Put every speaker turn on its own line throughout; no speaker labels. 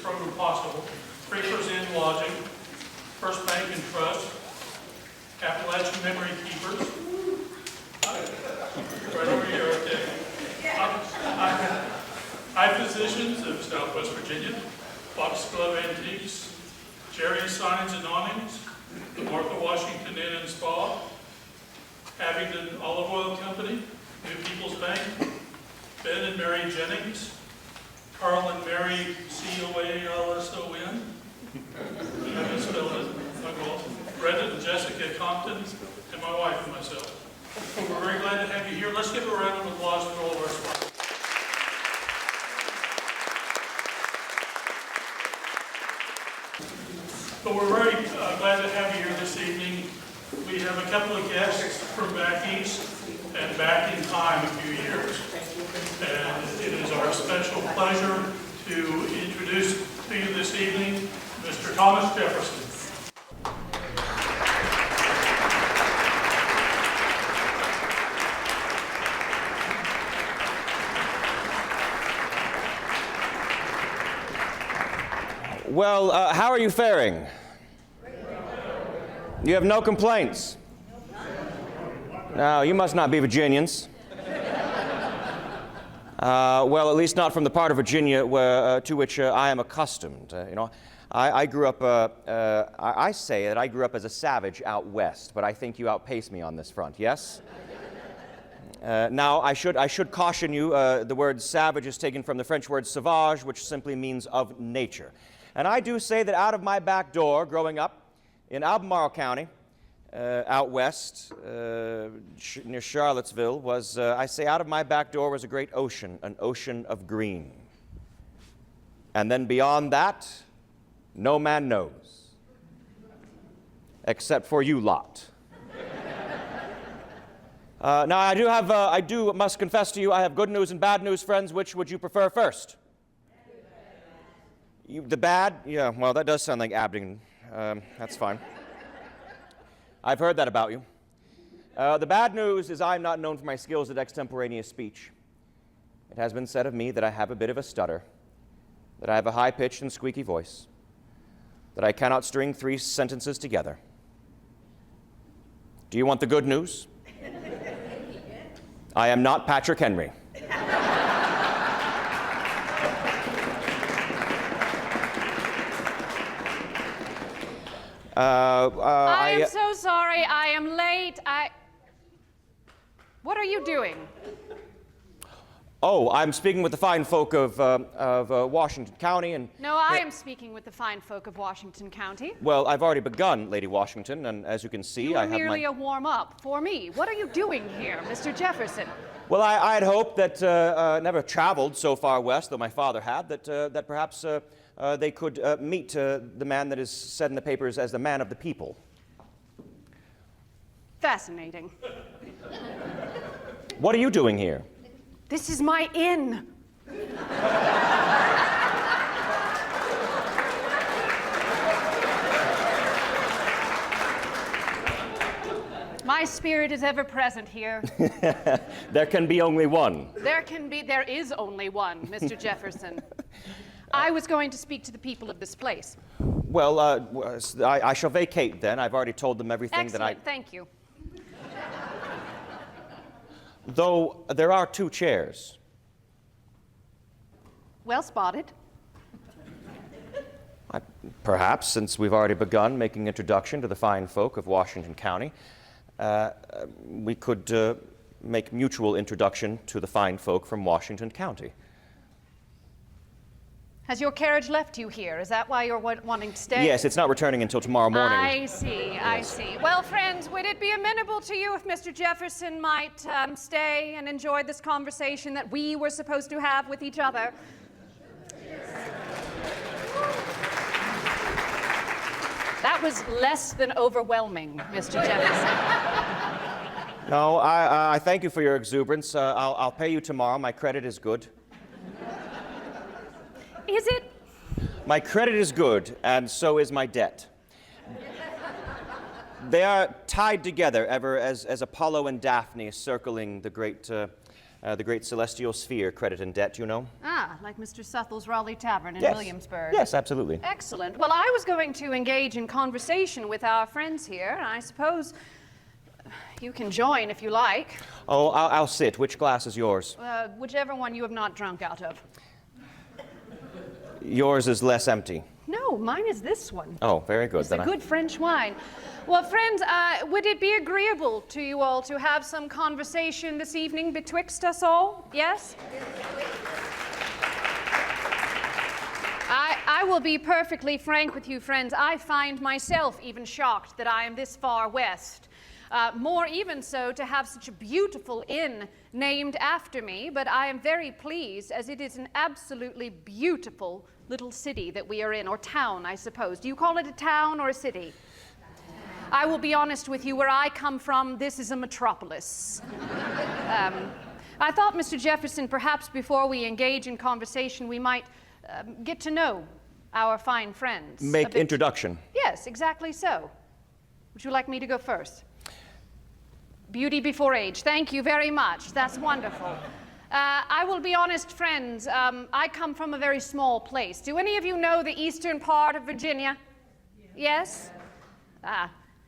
program possible. Creepers Inn Lodging, First Bank and Trust, Appalachian Memory Keepers. Right over here, okay. High Physicians of Southwest Virginia, Foxglove Antiques, Jerry's Signs and Awnings, the Martha Washington Inn and Spa, Abingdon Olive Oil Company, New People's Bank, Ben and Mary Jennings, Carl and Mary Coalson, I misspelled it, my fault. Brenda and Jessica Compton, and my wife and myself. We're very glad to have you here. Let's give a round of applause for all of our sponsors. But we're very glad to have you here this evening. We have a couple of guests from back east and back in time a few years. And it is our special pleasure to introduce to you this evening Mr. Thomas Jefferson.
Well, how are you faring? You have no complaints? No, you must not be Virginians. Well, at least not from the part of Virginia to which I am accustomed. I grew up, I say that I grew up as a savage out west, but I think you outpace me on this front, yes? Now, I should caution you, the word savage is taken from the French word sauvage, which simply means of nature. And I do say that out of my back door, growing up in Albemarle County, out west, near Charlottesville, was, I say, out of my back door was a great ocean, an ocean of green. And then beyond that, no man knows, except for you lot. Now, I must confess to you, I have good news and bad news, friends. Which would you prefer first? The bad? Yeah, well, that does sound like Abingdon. That's fine. I've heard that about you. The bad news is I'm not known for my skills at extemporaneous speech. It has been said of me that I have a bit of a stutter, that I have a high-pitched and squeaky voice, that I cannot string 3 sentences together. Do you want the good news? I am not Patrick Henry.
I am so sorry. I am late. What are you doing?
Oh, I'm speaking with the fine folk of Washington County and...
No, I am speaking with the fine folk of Washington County.
Well, I've already begun, Lady Washington, and as you can see, I have
merely a warm-up for me. What are you doing here, Mr. Jefferson?
Well, I had hoped that, never traveled so far west, though my father had, that perhaps they could meet the man that is said in the papers as the man of the people.
Fascinating.
What are you doing here?
This is my inn. My spirit is ever present here.
There can be only one.
There is only one, Mr. Jefferson. I was going to speak to the people of this place.
Well, I shall vacate then. I've already told them everything.
Excellent, thank you.
Though there are 2 chairs.
Well spotted.
Perhaps, since we've already begun making introduction to the fine folk of Washington County, we could make mutual introduction to the fine folk from Washington County.
Has your carriage left you here? Is that why you're wanting to stay?
Yes, it's not returning until tomorrow morning.
I see, yes. I see. Well, friends, would it be amenable to you if Mr. Jefferson might stay and enjoy this conversation that we were supposed to have with each other? That was less than overwhelming, Mr. Jefferson.
No, I thank you for your exuberance. I'll pay you tomorrow. My credit is good.
Is it?
My credit is good, and so is my debt. They are tied together ever as Apollo and Daphne circling the great the great celestial sphere, credit and debt, you know?
Ah, like Mr. Suthel's Raleigh Tavern in
Yes.
Williamsburg.
Yes, absolutely.
Excellent. Well, I was going to engage in conversation with our friends here, and I suppose you can join if you like.
Oh, I'll sit. Which glass is yours?
Whichever one you have not drunk out of.
Yours is less empty.
No, mine is this one.
Oh, very good.
It's a good French wine. Well, friends, would it be agreeable to you all to have some conversation this evening betwixt us all? Yes? I will be perfectly frank with you, friends. I find myself even shocked that I am this far west. More even so to have such a beautiful inn named after me, but I am very pleased as it is an absolutely beautiful little city that we are in, or town, I suppose. Do you call it a town or a city? I will be honest with you, where I come from, this is a metropolis. I thought, Mr. Jefferson, perhaps before we engage in conversation, we might get to know our fine friends.
Make introduction.
Yes, exactly so. Would you like me to go first? Beauty before age. Thank you very much. That's wonderful. I will be honest, friends. I come from a very small place. Do any of you know the eastern part of Virginia? Yes?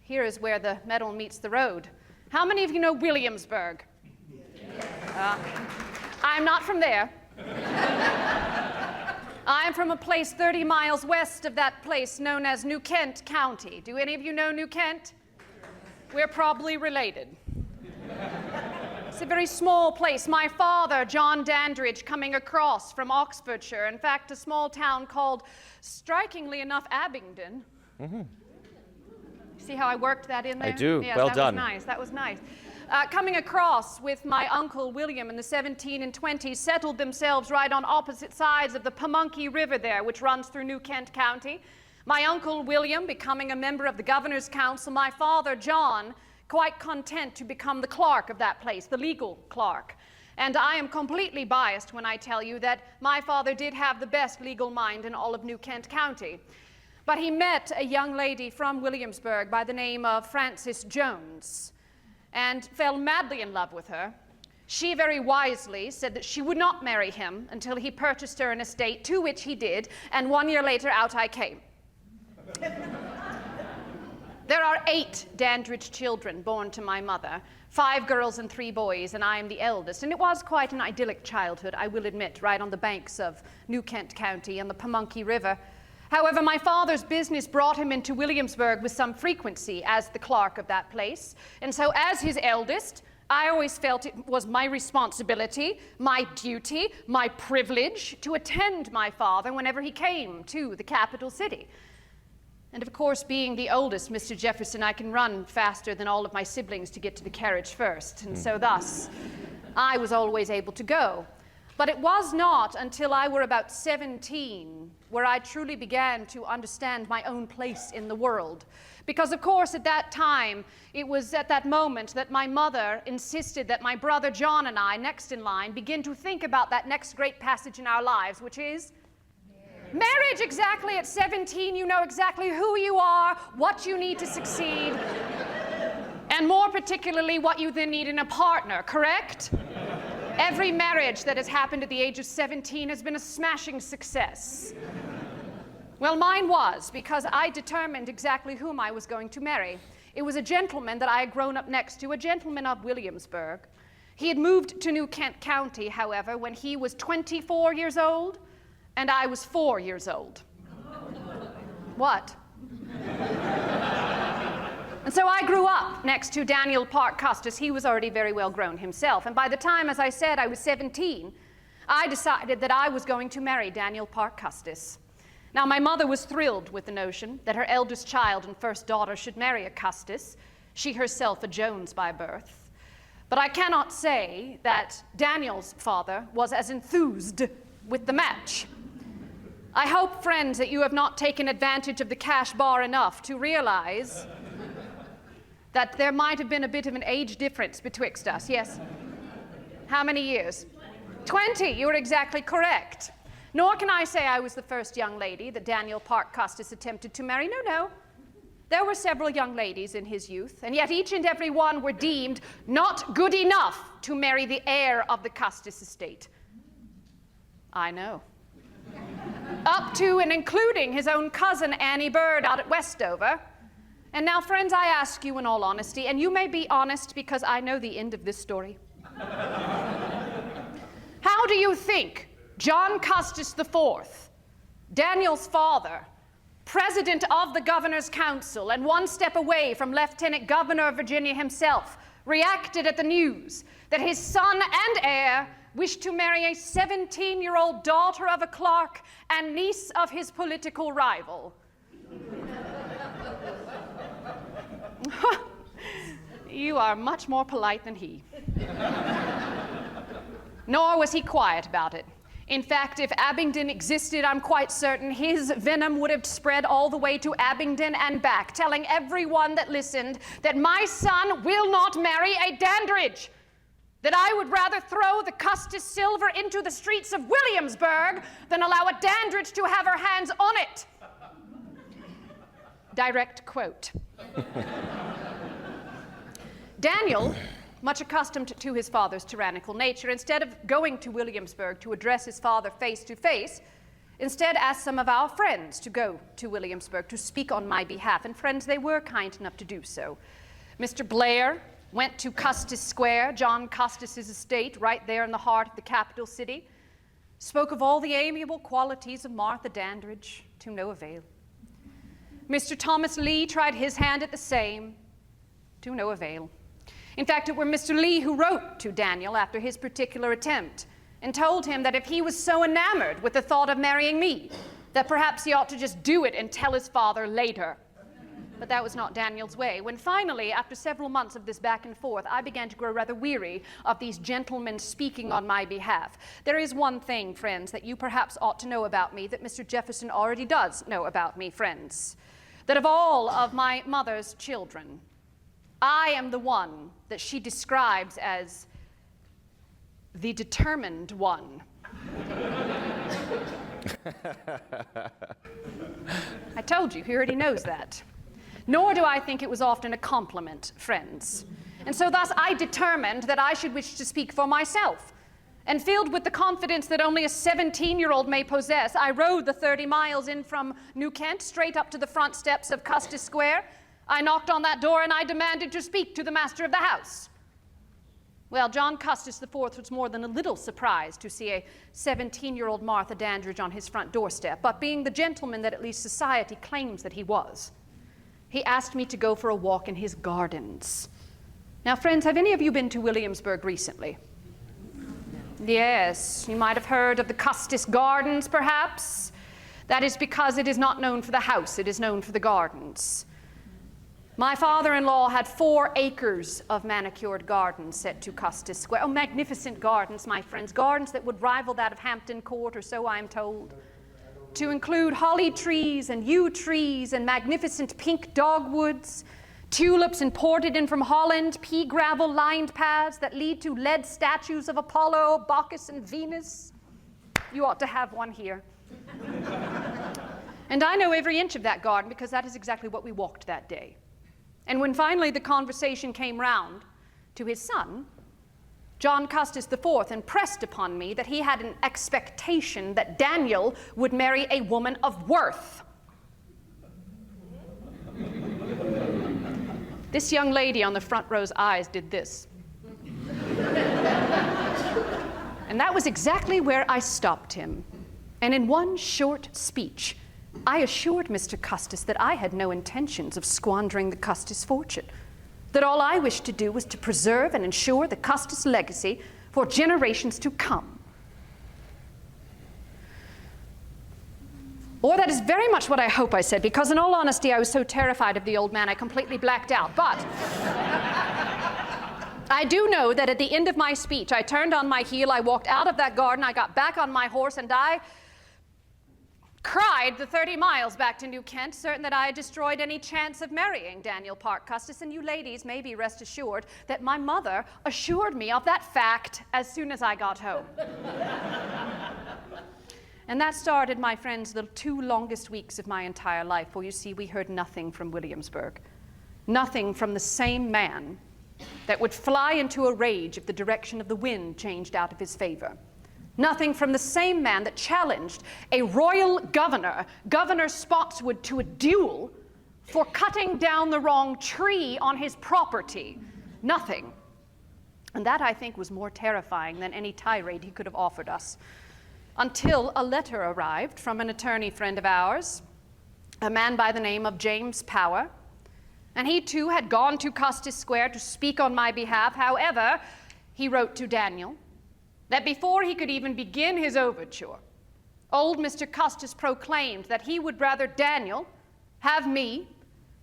Here is where the metal meets the road. How many of you know Williamsburg? I'm not from there. I'm from a place 30 miles west of that place known as New Kent County. Do any of you know New Kent? We're probably related. It's a very small place. My father, John Dandridge, coming across from Oxfordshire, in fact, a small town called, strikingly enough, Abingdon. Mm-hmm. See how I worked that in there?
I do.
Yes,
well
that
done.
Was nice. That was nice. Coming across with my uncle William in the 17 and 20s, settled themselves right on opposite sides of the Pamunkey River there, which runs through New Kent County. My uncle William becoming a member of the Governor's Council, my father John quite content to become the clerk of that place, the legal clerk. And I am completely biased when I tell you that my father did have the best legal mind in all of New Kent County. But he met a young lady from Williamsburg by the name of Frances Jones and fell madly in love with her. She very wisely said that she would not marry him until he purchased her an estate, to which he did, and 1 year later out I came. There are 8 Dandridge children born to my mother, 5 girls and 3 boys, and I am the eldest. And it was quite an idyllic childhood, I will admit, right on the banks of New Kent County and the Pamunkey River. However, my father's business brought him into Williamsburg with some frequency as the clerk of that place. And so as his eldest, I always felt it was my responsibility, my duty, my privilege to attend my father whenever he came to the capital city. And of course, being the oldest, Mr. Jefferson, I can run faster than all of my siblings to get to the carriage first. And so thus, I was always able to go. But it was not until I were about 17 where I truly began to understand my own place in the world. Because, of course, at that time, it was at that moment that my mother insisted that my brother John and I, next in line, begin to think about that next great passage in our lives, which is marriage. Exactly. At 17, you know exactly who you are, what you need to succeed, and more particularly, what you then need in a partner, correct? Every marriage that has happened at the age of 17 has been a smashing success. Well, mine was, because I determined exactly whom I was going to marry. It was a gentleman that I had grown up next to, a gentleman of Williamsburg. He had moved to New Kent County, however, when he was 24 years old, and I was 4 years old. What? And so I grew up next to Daniel Park Custis. He was already very well grown himself. And by the time, as I said, I was 17, I decided that I was going to marry Daniel Park Custis. Now, my mother was thrilled with the notion that her eldest child and first daughter should marry a Custis, she herself a Jones by birth. But I cannot say that Daniel's father was as enthused with the match. I hope, friends, that you have not taken advantage of the cash bar enough to realize that there might have been a bit of an age difference betwixt us, yes? How many years? 20, you are exactly correct. Nor can I say I was the first young lady that Daniel Park Custis attempted to marry. No, no. There were several young ladies in his youth, and yet each and every one were deemed not good enough to marry the heir of the Custis estate. I know. Up to and including his own cousin Annie Bird out at Westover. And now, friends, I ask you in all honesty, and you may be honest because I know the end of this story. How do you think John Custis IV, Daniel's father, president of the governor's council, and one step away from Lieutenant Governor of Virginia himself, reacted at the news that his son and heir wished to marry a 17-year-old daughter of a clerk and niece of his political rival? You are much more polite than he. Nor was he quiet about it. In fact, if Abingdon existed, I'm quite certain his venom would have spread all the way to Abingdon and back, telling everyone that listened that my son will not marry a Dandridge, that I would rather throw the Custis silver into the streets of Williamsburg than allow a Dandridge to have her hands on it. Direct quote. Daniel, much accustomed to his father's tyrannical nature, instead of going to Williamsburg to address his father face to face, instead asked some of our friends to go to Williamsburg to speak on my behalf. And friends, they were kind enough to do so. Mr. Blair went to Custis Square, John Custis's estate, right there in the heart of the capital city, spoke of all the amiable qualities of Martha Dandridge, to no avail. Mr. Thomas Lee tried his hand at the same, to no avail. In fact, it were Mr. Lee who wrote to Daniel after his particular attempt and told him that if he was so enamored with the thought of marrying me, that perhaps he ought to just do it and tell his father later. But that was not Daniel's way. When finally, after several months of this back and forth, I began to grow rather weary of these gentlemen speaking on my behalf. There is one thing, friends, that you perhaps ought to know about me that Mr. Jefferson already does know about me, friends. That of all of my mother's children, I am the one that she describes as the determined one. I told you, he already knows that. Nor do I think it was often a compliment, friends. And so thus I determined that I should wish to speak for myself. And filled with the confidence that only a 17-year-old may possess, I rode the 30 miles in from New Kent straight up to the front steps of Custis Square. I knocked on that door and I demanded to speak to the master of the house. Well, John Custis IV was more than a little surprised to see a 17-year-old Martha Dandridge on his front doorstep, but being the gentleman that at least society claims that he was, he asked me to go for a walk in his gardens. Now, friends, have any of you been to Williamsburg recently? Yes, you might have heard of the Custis Gardens, perhaps. That is because it is not known for the house, it is known for the gardens. My father-in-law had 4 acres of manicured gardens set to Custis Square. Oh, magnificent gardens, my friends, gardens that would rival that of Hampton Court, or so I'm told. To include holly trees and yew trees and magnificent pink dogwoods, tulips imported in from Holland, pea gravel lined paths that lead to lead statues of Apollo, Bacchus, and Venus. You ought to have one here. And I know every inch of that garden because that is exactly what we walked that day. And when finally the conversation came round to his son, John Custis IV impressed upon me that he had an expectation that Daniel would marry a woman of worth. This young lady on the front row's eyes did this. And that was exactly where I stopped him. And in one short speech, I assured Mr. Custis that I had no intentions of squandering the Custis fortune, that all I wished to do was to preserve and ensure the Custis legacy for generations to come. Or that is very much what I hope I said, because in all honesty, I was so terrified of the old man, I completely blacked out. But I do know that at the end of my speech, I turned on my heel, I walked out of that garden, I got back on my horse, and I cried the 30 miles back to New Kent, certain that I had destroyed any chance of marrying Daniel Parke Custis. And you ladies may be rest assured that my mother assured me of that fact as soon as I got home. And that started, my friends, the 2 longest weeks of my entire life, for you see, we heard nothing from Williamsburg. Nothing from the same man that would fly into a rage if the direction of the wind changed out of his favor. Nothing from the same man that challenged a royal governor, Governor Spotswood, to a duel for cutting down the wrong tree on his property. Nothing. And that, I think, was more terrifying than any tirade he could have offered us. Until a letter arrived from an attorney friend of ours, a man by the name of James Power, and he too had gone to Custis Square to speak on my behalf. However, he wrote to Daniel that before he could even begin his overture, old Mr. Custis proclaimed that he would rather Daniel have me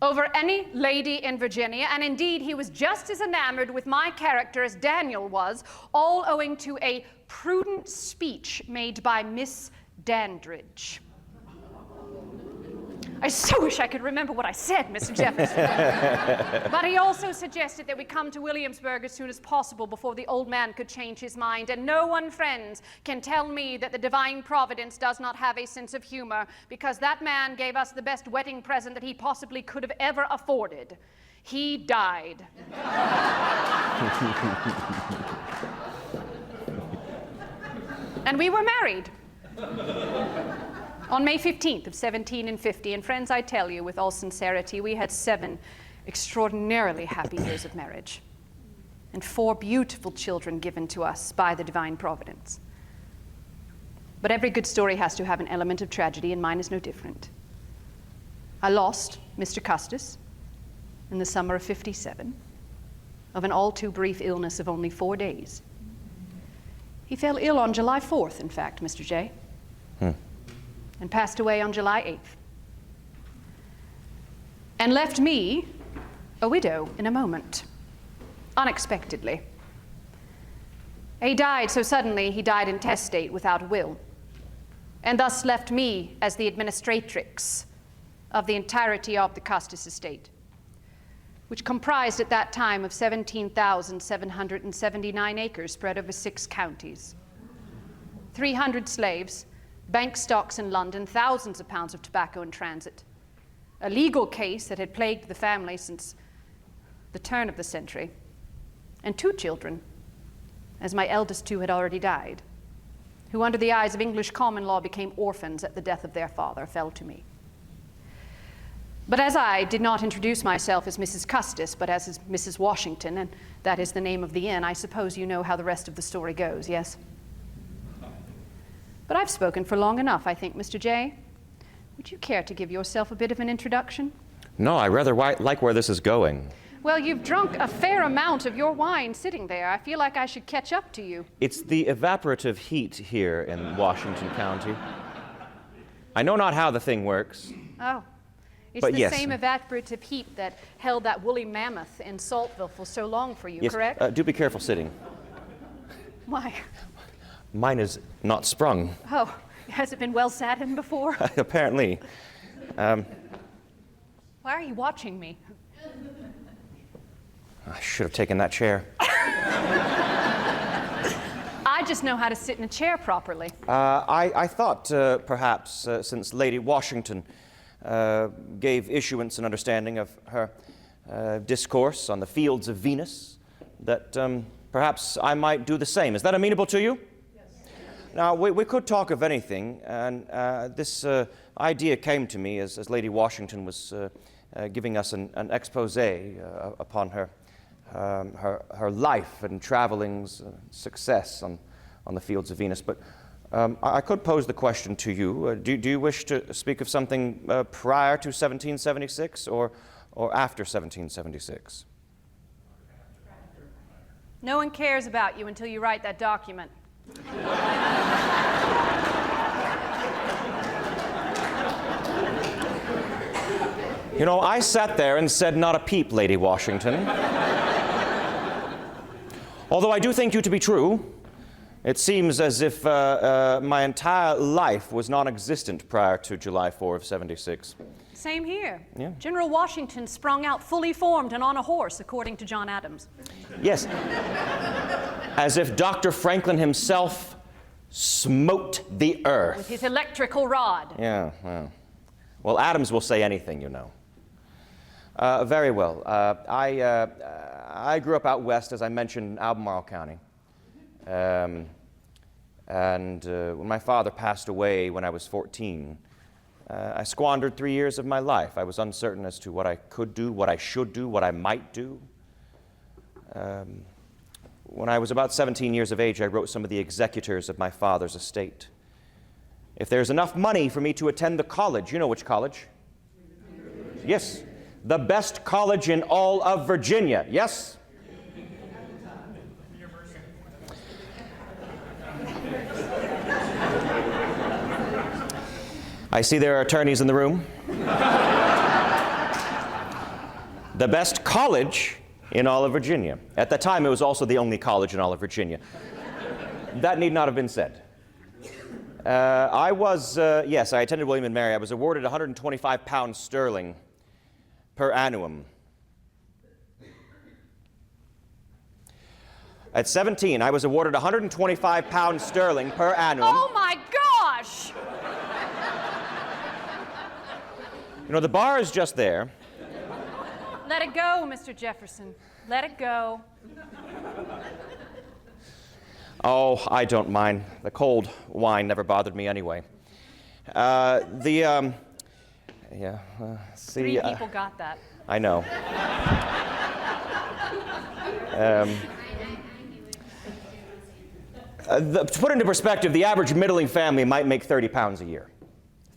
over any lady in Virginia, and indeed he was just as enamored with my character as Daniel was, all owing to a prudent speech made by Miss Dandridge. I so wish I could remember what I said, Mr. Jefferson. But he also suggested that we come to Williamsburg as soon as possible before the old man could change his mind. And no one, friends, can tell me that the divine providence does not have a sense of humor, because that man gave us the best wedding present that he possibly could have ever afforded. He died. And we were married on May 15th of 1750, and friends, I tell you with all sincerity, we had 7 extraordinarily happy years of marriage, and 4 beautiful children given to us by the divine providence. But every good story has to have an element of tragedy, and mine is no different. I lost Mr. Custis in the summer of '57 of an all too brief illness of only 4 days. He fell ill on July 4th, in fact, Mr. J. And passed away on July 8th. And left me a widow in a moment, unexpectedly. He died so suddenly, he died intestate without a will, and thus left me as the administratrix of the entirety of the Custis estate, which comprised at that time of 17,779 acres spread over 6 counties, 300 slaves, bank stocks in London, thousands of pounds of tobacco in transit, a legal case that had plagued the family since the turn of the century, and 2 children, as my eldest 2 had already died, who under the eyes of English common law became orphans at the death of their father, fell to me. But as I did not introduce myself as Mrs. Custis, but as Mrs. Washington, and that is the name of the inn, I suppose you know how the rest of the story goes, yes? But I've spoken for long enough, I think, Mr. J. Would you care to give yourself a bit of an introduction?
No, I rather like where this is going.
Well, you've drunk a fair amount of your wine sitting there. I feel like I should catch up to you.
It's the evaporative heat here in Washington County. I know not how the thing works.
Oh. It's
But
the
yes.
same evaporative heat that held that woolly mammoth in Saltville for so long for you,
Yes,
correct?
do be careful sitting.
Why?
Mine is not sprung,
Oh, has it been well sat in before?
apparently.
Why are you watching me?
I should have taken that chair.
I just know how to sit in a chair properly.
I thought perhaps since Lady Washington gave issuance and understanding of her discourse on the fields of Venus, that perhaps I might do the same. Is that amenable to you? Now, we could talk of anything, and this idea came to me as Lady Washington was giving us an expose upon her life and travelings, success on the fields of Venus. But I could pose the question to you. Do you wish to speak of something prior to 1776 or after 1776?
No one cares about you until you write that document.
You know, I sat there and said not a peep, Lady Washington. Although I do think you to be true, it seems as if my entire life was non-existent prior to July 4 of 76.
Same here.
Yeah.
General Washington sprung out fully formed and on a horse, according to John Adams.
Yes. As if Dr. Franklin himself smote the earth.
With his electrical rod.
Yeah, well, Adams will say anything, you know. Very well. I grew up out west, as I mentioned, in Albemarle County. When my father passed away when I was 14, I squandered 3 years of my life. I was uncertain as to what I could do, what I should do, what I might do. When I was about 17 years of age, I wrote some of the executors of my father's estate. If there's enough money for me to attend the college, you know which college? Yes, the best college in all of Virginia, yes? I see there are attorneys in the room. The best college in all of Virginia. At the time, it was also the only college in all of Virginia. That need not have been said. Yes, I attended William & Mary. I was awarded 125 pounds sterling per annum. At 17, I was awarded 125 pounds sterling per annum.
Oh my gosh!
You know, the bar is just there.
Let it go, Mr. Jefferson. Let it go.
Oh, I don't mind. The cold wine never bothered me anyway.
Three people got that.
I know. To put into perspective, the average middling family might make 30 pounds a year.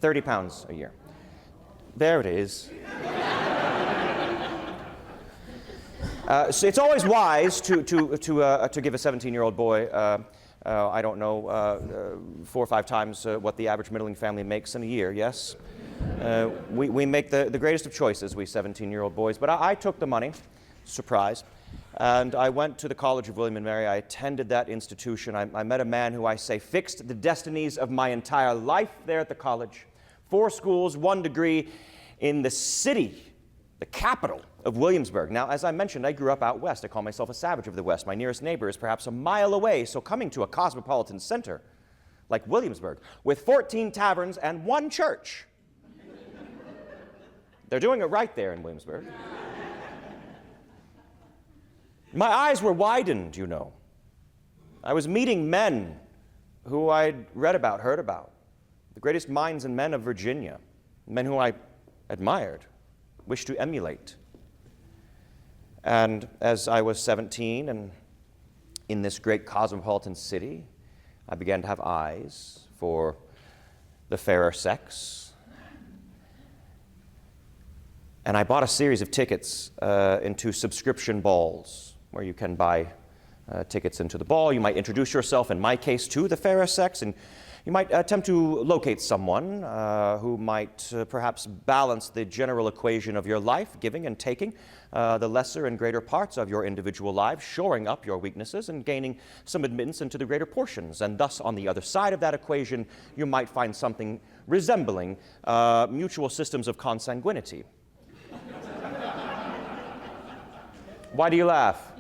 30 pounds a year. There it is. So it's always wise to give a 17-year-old boy, I don't know, 4 or 5 times what the average middling family makes in a year, yes? We make the greatest of choices, we 17-year-old boys. But I took the money, surprise, and I went to the College of William & Mary. I attended that institution. I met a man who I say fixed the destinies of my entire life there at the college. 4 schools, 1 degree in the city, the capital of Williamsburg. Now, as I mentioned, I grew up out west. I call myself a savage of the West. My nearest neighbor is perhaps a mile away, so coming to a cosmopolitan center like Williamsburg, with 14 taverns and 1 church. They're doing it right there in Williamsburg. My eyes were widened, you know. I was meeting men who I'd read about, heard about, the greatest minds and men of Virginia, men who I admired, wished to emulate. And as I was 17 and in this great cosmopolitan city, I began to have eyes for the fairer sex. And I bought a series of tickets into subscription balls where you can buy tickets into the ball. You might introduce yourself, in my case, to the fairer sex, and you might attempt to locate someone who might perhaps balance the general equation of your life, giving and taking the lesser and greater parts of your individual lives, shoring up your weaknesses and gaining some admittance into the greater portions. And thus, on the other side of that equation, you might find something resembling mutual systems of consanguinity. Why do you laugh?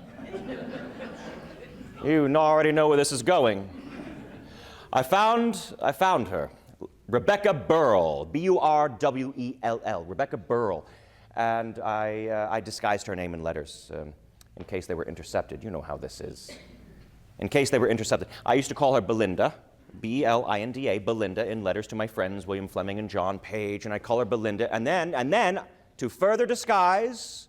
You already know where this is going. I found her, Rebecca Burrell, B-U-R-W-E-L-L, Rebecca Burrell, and I disguised her name in letters in case they were intercepted. You know how this is. In case they were intercepted. I used to call her Belinda, B-L-I-N-D-A, Belinda, in letters to my friends, William Fleming and John Page, and I call her Belinda, and then, to further disguise,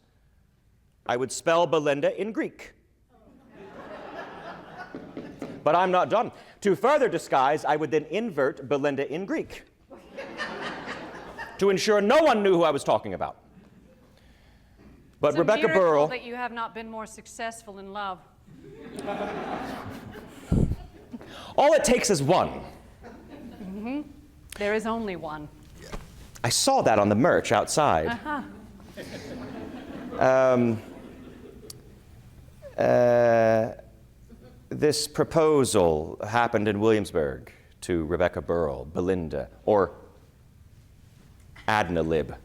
I would spell Belinda in Greek. But I'm not done. To further disguise, I would then invert Belinda in Greek to ensure no one knew who I was talking about. But
It's
Rebecca
a miracle
Burrell...
that you have not been more successful in love.
All it takes is one.
Mm-hmm. There is only one.
I saw that on the merch outside. This proposal happened in Williamsburg to Rebecca Burrell, Belinda, or Adna Lib.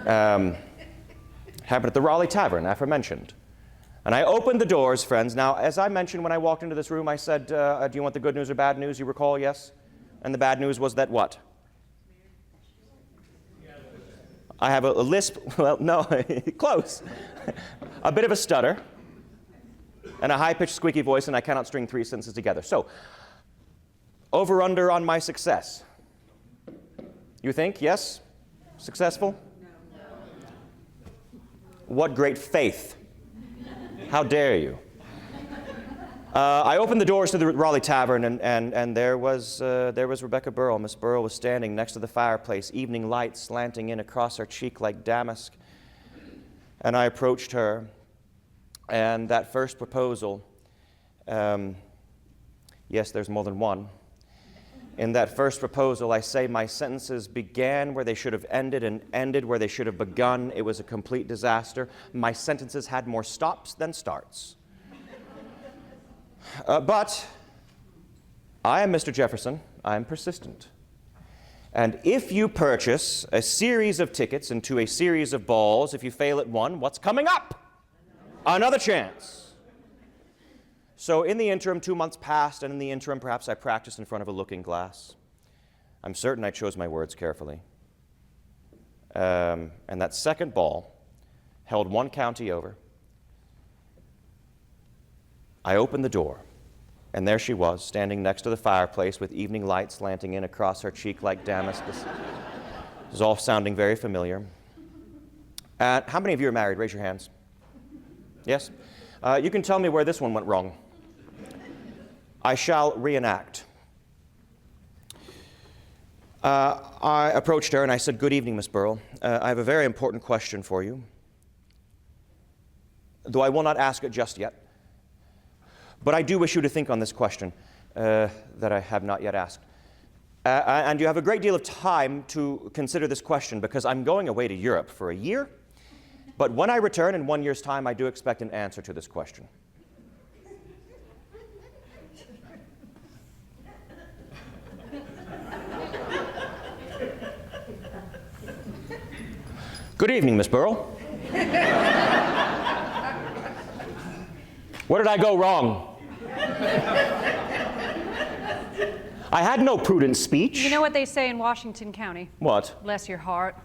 Happened at the Raleigh Tavern, aforementioned. And I opened the doors, friends. Now, as I mentioned when I walked into this room, I said, do you want the good news or bad news? You recall, yes? And the bad news was that what? I have a lisp. Well, no, close. A bit of a stutter and a high-pitched squeaky voice, and I cannot string 3 sentences together. So, over-under on my success. You think, yes? Successful? No. What great faith. How dare you? I opened the doors to the Raleigh Tavern, and there was Rebecca Burrell. Miss Burrell was standing next to the fireplace, evening light slanting in across her cheek like damask. And I approached her, and that first proposal, yes, there's more than one. In that first proposal, I say my sentences began where they should have ended and ended where they should have begun. It was a complete disaster. My sentences had more stops than starts. But I am Mr. Jefferson. I am persistent. And if you purchase a series of tickets into a series of balls, if you fail at one, what's coming up? Another chance. So in the interim, 2 months passed, and in the interim, perhaps I practiced in front of a looking glass. I'm certain I chose my words carefully. And that second ball held one county over. I opened the door, and there she was, standing next to the fireplace with evening light slanting in across her cheek like damask. This is all sounding very familiar. How many of you are married? Raise your hands. Yes? You can tell me where this one went wrong. I shall reenact. I approached her and I said, "Good evening, Miss Burrell. I have a very important question for you, though I will not ask it just yet. But I do wish you to think on this question that I have not yet asked. And you have a great deal of time to consider this question because I'm going away to Europe for a year. But when I return in 1 year's time, I do expect an answer to this question." "Good evening, Miss Burrell. Where did I go wrong? I had no prudent speech."
You know what they say in Washington County?
What?
Bless your heart.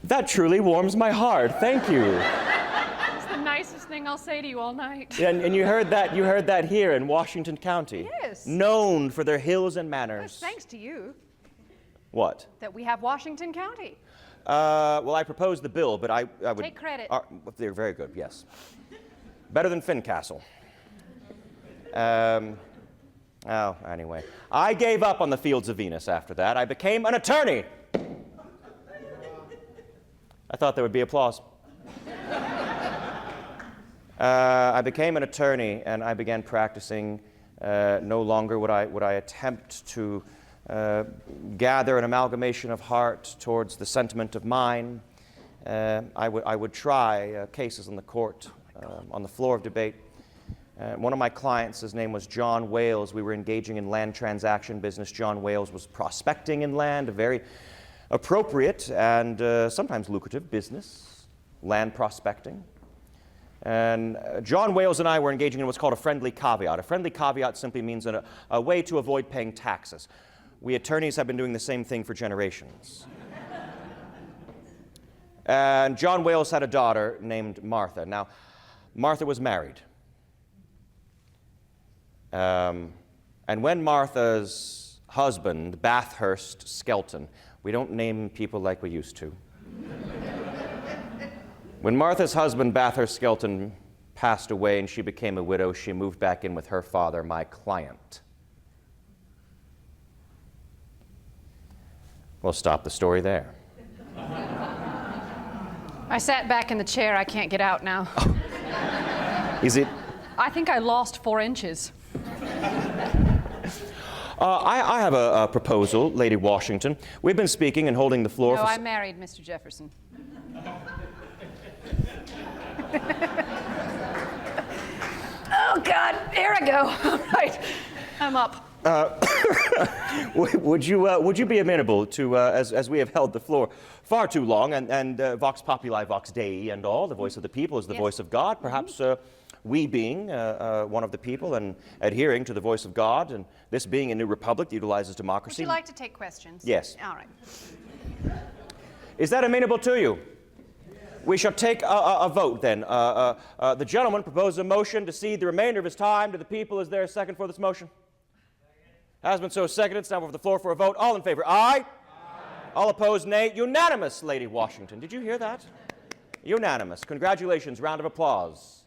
That truly warms my heart. Thank you.
It's the nicest thing I'll say to you all night.
And you heard that here in Washington County.
Yes.
Known for their hills and manors.
Yes, thanks to you
What?
that we have Washington County.
Well, I proposed the bill, but I would...
Take credit.
They're very good, yes. Better than Fincastle. Anyway. I gave up on the fields of Venus after that. I became an attorney. I thought there would be applause. I became an attorney, and I began practicing. No longer would I attempt to gather an amalgamation of heart towards the sentiment of mind. I would try cases in the court, on the floor of debate. One of my clients, his name was John Wales. We were engaging in land transaction business. John Wales was prospecting in land, a very appropriate and sometimes lucrative business, land prospecting. And John Wales and I were engaging in what's called a friendly caveat. A friendly caveat simply means a way to avoid paying taxes. We attorneys have been doing the same thing for generations. And John Wales had a daughter named Martha. Now, Martha was married. And when Martha's husband, Bathurst Skelton, we don't name people like we used to. When Martha's husband, Bathurst Skelton, passed away and she became a widow, she moved back in with her father, my client. We'll stop the story there.
I sat back in the chair. I can't get out now.
Is it?
I think I lost 4 inches.
I have a proposal, Lady Washington. We've been speaking and holding the floor
No,
for...
I married Mr. Jefferson.
Oh, God, here I go. All right, I'm up.
Would you be amenable to, as we have held the floor far too long, and Vox Populi, Vox Dei, and all, the voice of the people is the voice of God, perhaps we being one of the people and adhering to the voice of God, and this being a new republic that utilizes democracy.
Would you like to take questions?
Yes.
All right.
Is that amenable to you? We shall take a vote then. The gentleman proposes a motion to cede the remainder of his time to the people. Is there a second for this motion? Has been so seconded. It's now over the floor for a vote. All in favor, aye. Aye. All opposed, nay. Unanimous, Lady Washington. Did you hear that? Unanimous. Congratulations. Round of applause.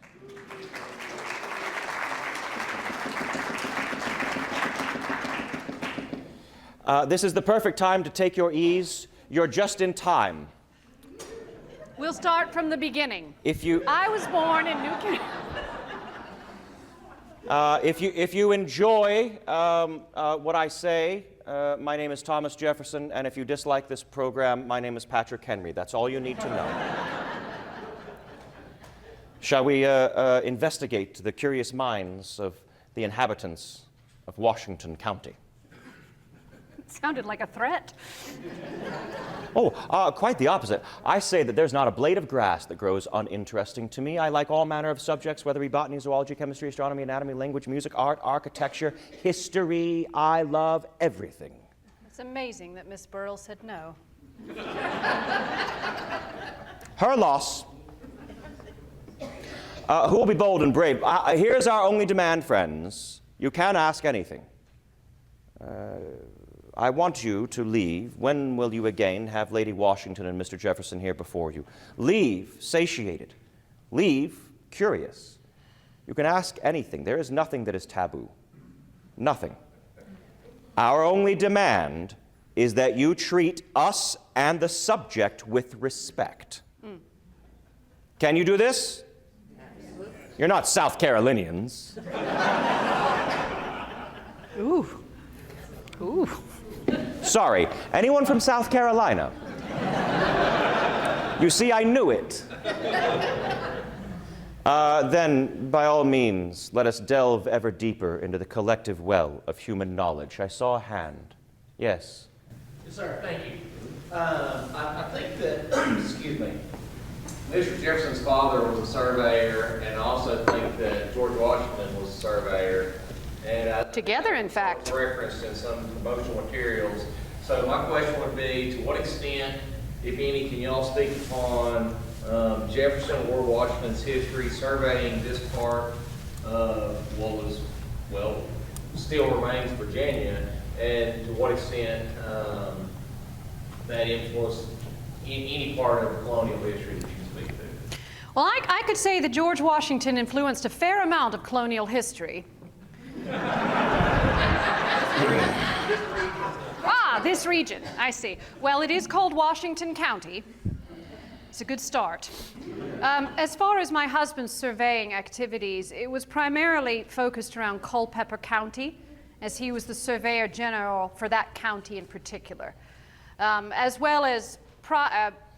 This is the perfect time to take your ease. You're just in time.
We'll start from the beginning.
If
I was born in New Canaan.
If you enjoy what I say, my name is Thomas Jefferson, and if you dislike this program, my name is Patrick Henry. That's all you need to know. Shall we investigate the curious minds of the inhabitants of Washington County?
It sounded like a threat.
Oh, quite the opposite. I say that there's not a blade of grass that grows uninteresting to me. I like all manner of subjects, whether it be botany, zoology, chemistry, astronomy, anatomy, language, music, art, architecture, history. I love everything.
It's amazing that Miss Burrell said no.
Her loss. Who will be bold and brave? Here's our only demand, friends. You can ask anything. I want you to leave. When will you again have Lady Washington and Mr. Jefferson here before you? Leave satiated. Leave curious. You can ask anything. There is nothing that is taboo. Nothing. Our only demand is that you treat us and the subject with respect. Can you do this? You're not South Carolinians.
Ooh. Ooh.
Sorry, anyone from South Carolina? You see, I knew it. Then, by all means, let us delve ever deeper into the collective well of human knowledge. I saw a hand. Yes.
Yes, sir. Thank you. I think that, excuse me, Mr. Jefferson's father was a surveyor, and I also think that George Washington was a surveyor. And
Together, in fact.
Referenced in some promotional materials. So my question would be, to what extent, if any, can y'all speak upon Jefferson or Washington's history surveying this part of what was, well, still remains Virginia, and to what extent that influenced any part of colonial history that you can speak to?
Well, I could say that George Washington influenced a fair amount of colonial history. This region, I see. Well, it is called Washington County. It's a good start. As far as my husband's surveying activities, it was primarily focused around Culpeper County, as he was the surveyor general for that county in particular, as well as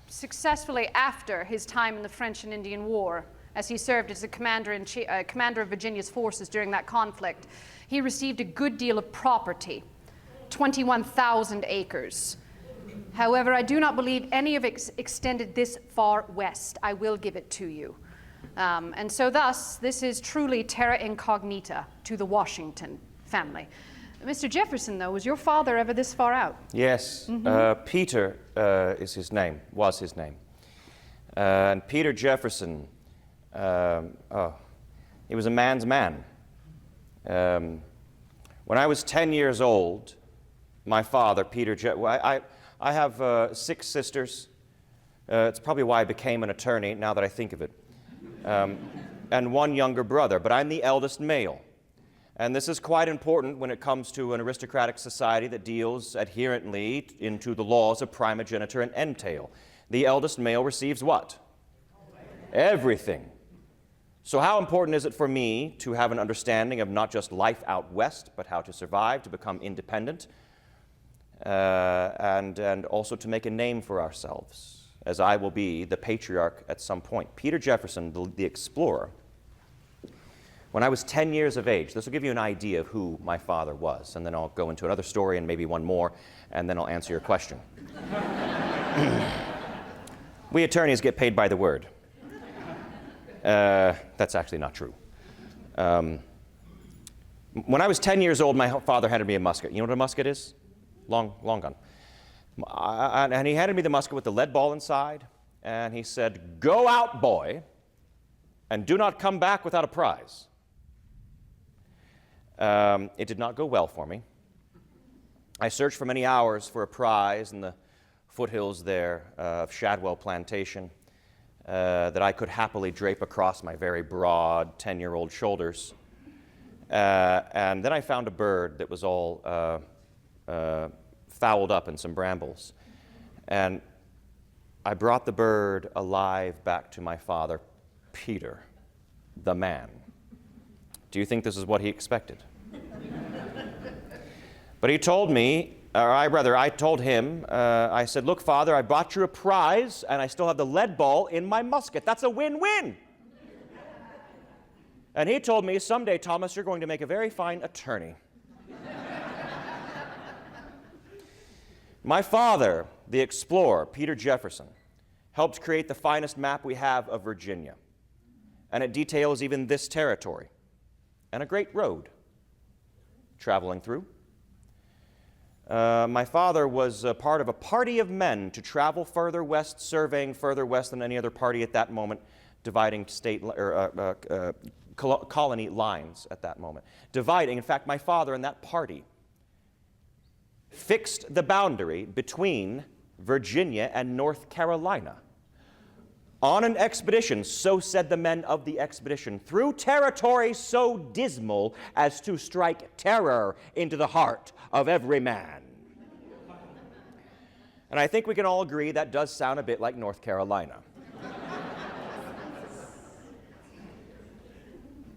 successfully after his time in the French and Indian War, as he served as a commander of Virginia's forces during that conflict. He received a good deal of property, 21,000 acres. However, I do not believe any of it extended this far west. I will give it to you. And so thus, this is truly terra incognita to the Washington family. Mr. Jefferson, though, was your father ever this far out?
Yes. Peter is his name, was his name. And Peter Jefferson, he was a man's man. When I was 10 years old, my father, Peter I have 6 sisters. It's probably why I became an attorney, now that I think of it. And 1 younger brother, but I'm the eldest male. And this is quite important when it comes to an aristocratic society that deals adherently into the laws of primogeniture and entail. The eldest male receives what? Everything. So how important is it for me to have an understanding of not just life out west, but how to survive, to become independent, and also to make a name for ourselves, as I will be the patriarch at some point. Peter Jefferson, the explorer, When I was 10 years of age, this will give you an idea of who my father was, and then I'll go into another story and maybe one more, and then I'll answer your question. We attorneys get paid by the word. That's actually not true. When I was 10 years old, my father handed me a musket. You know what a musket is? Long gun. And he handed me the musket with the lead ball inside, and he said, "Go out, boy, and do not come back without a prize." It did not go well for me. I searched for many hours for a prize in the foothills there of Shadwell Plantation that I could happily drape across my very broad 10-year-old shoulders. And then I found a bird that was all fouled up in some brambles. And I brought the bird alive back to my father, Peter, the man. Do you think this is what he expected? But he told me, or I told him, I said, "Look, Father, I brought you a prize, and I still have the lead ball in my musket. That's a win-win." And he told me, "Someday, Thomas, you're going to make a very fine attorney." My father, the explorer, Peter Jefferson, helped create the finest map we have of Virginia. And it details even this territory and a great road traveling through. My father was a part of a party of men to travel further west, surveying further west than any other party at that moment, dividing state colony lines at that moment. Dividing, in fact, my father and that party fixed the boundary between Virginia and North Carolina on an expedition, so said the men of the expedition, through territory so dismal as to strike terror into the heart of every man. And I think we can all agree that does sound a bit like North Carolina.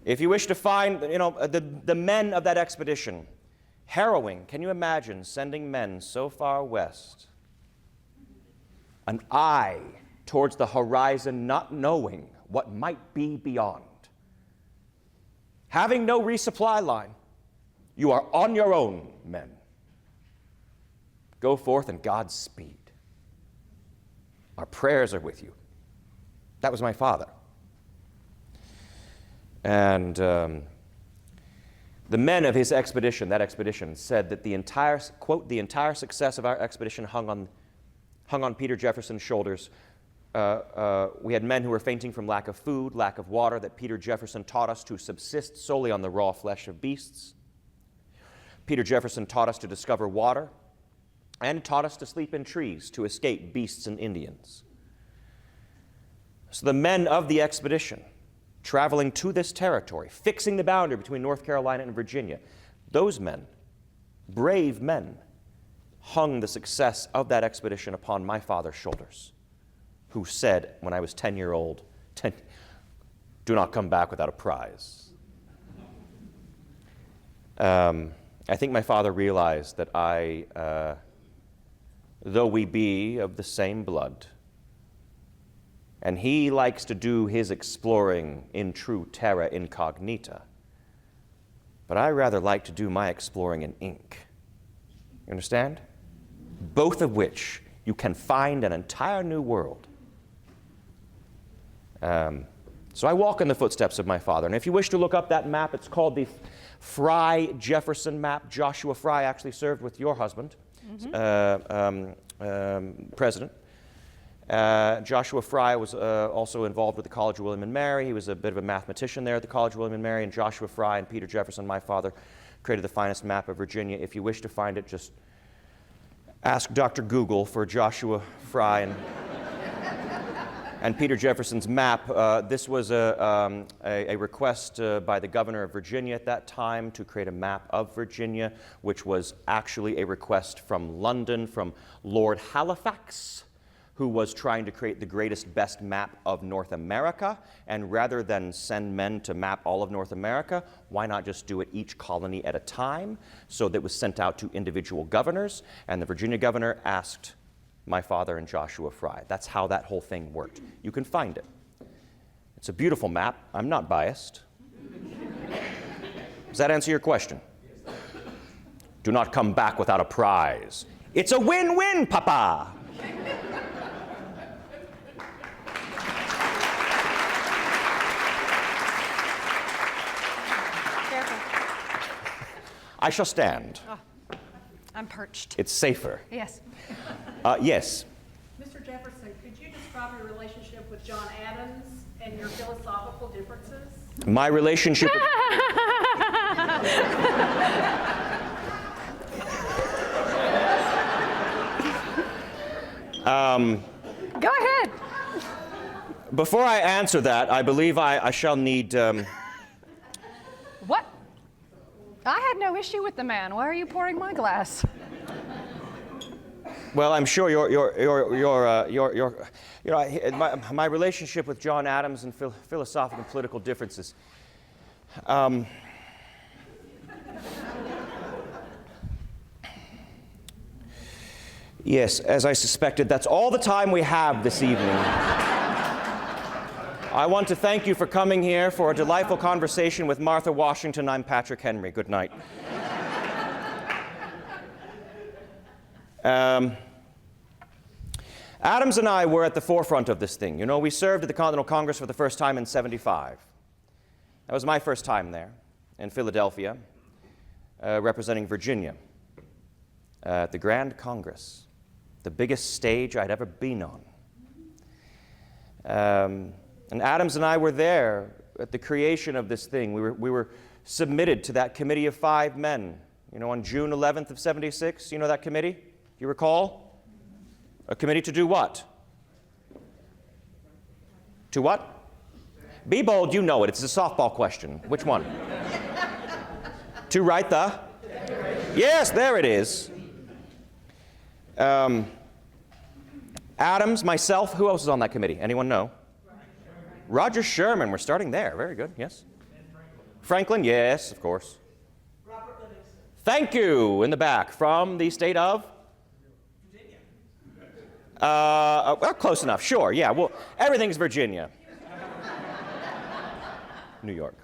If you wish to find, the men of that expedition, harrowing, can you imagine sending men so far west, an eye towards the horizon, not knowing what might be beyond, having no resupply line? You are on your own, men. Go forth and Godspeed. Our prayers are with you. That was my father. And the men of his expedition, that expedition, said that the entire, quote, "the entire success of our expedition hung on Peter Jefferson's shoulders. We had men who were fainting from lack of food, lack of water, that Peter Jefferson taught us to subsist solely on the raw flesh of beasts. Peter Jefferson taught us to discover water and taught us to sleep in trees to escape beasts and Indians." So the men of the expedition, traveling to this territory, fixing the boundary between North Carolina and Virginia, those men, brave men, hung the success of that expedition upon my father's shoulders, who said, when I was 10 years old, "Do not come back without a prize." I think my father realized that though we be of the same blood, and he likes to do his exploring in true terra incognita, but I rather like to do my exploring in ink. You understand? Both of which you can find an entire new world. So I walk in the footsteps of my father. And if you wish to look up that map, it's called the Fry-Jefferson map. Joshua Fry actually served with your husband, President. Joshua Fry was also involved with the College of William and Mary. He was a bit of a mathematician there at the College of William and Mary. And Joshua Fry and Peter Jefferson, my father, created the finest map of Virginia. If you wish to find it, just ask Dr. Google for Joshua Fry and Peter Jefferson's map. This was a request by the governor of Virginia at that time to create a map of Virginia, which was actually a request from London, from Lord Halifax, who was trying to create the greatest, best map of North America. And rather than send men to map all of North America, why not just do it each colony at a time? So that was sent out to individual governors, and the Virginia governor asked my father and Joshua Fry. That's how that whole thing worked. You can find it. It's a beautiful map. I'm not biased. Does that answer your question? Do not come back without a prize. It's a win-win, Papa.
Careful.
I shall stand.
I'm perched.
It's safer.
Yes.
Yes.
Mr. Jefferson, could you describe your relationship with John Adams and your philosophical differences?
My relationship with...
Go ahead.
Before I answer that, I believe I shall need...
What? I had no issue with the man. Why are you pouring my glass?
Well, I'm sure my relationship with John Adams and philosophical and political differences. Yes, as I suspected, that's all the time we have this evening. I want to thank you for coming here for a delightful conversation with Martha Washington. I'm Patrick Henry. Good night. Adams and I were at the forefront of this thing. You know, we served at the Continental Congress for the first time in '75. That was my first time there in Philadelphia, representing Virginia at the Grand Congress, the biggest stage I'd ever been on. And Adams and I were there at the creation of this thing. We were submitted to that committee of 5 men, you know, on June 11th of '76. You know that committee? Do you recall? A committee to do what? To what? Be bold, you know it. It's a softball question. Which one? To write the? Yes, there it is. Adams, myself, who else is on that committee? Anyone know? Roger Sherman, we're starting there. Very good, yes. Franklin, yes, of course.
Robert Livingston.
Thank you, in the back, from the state of?
Virginia.
Well, close enough, sure, yeah. Well, everything's Virginia. New York.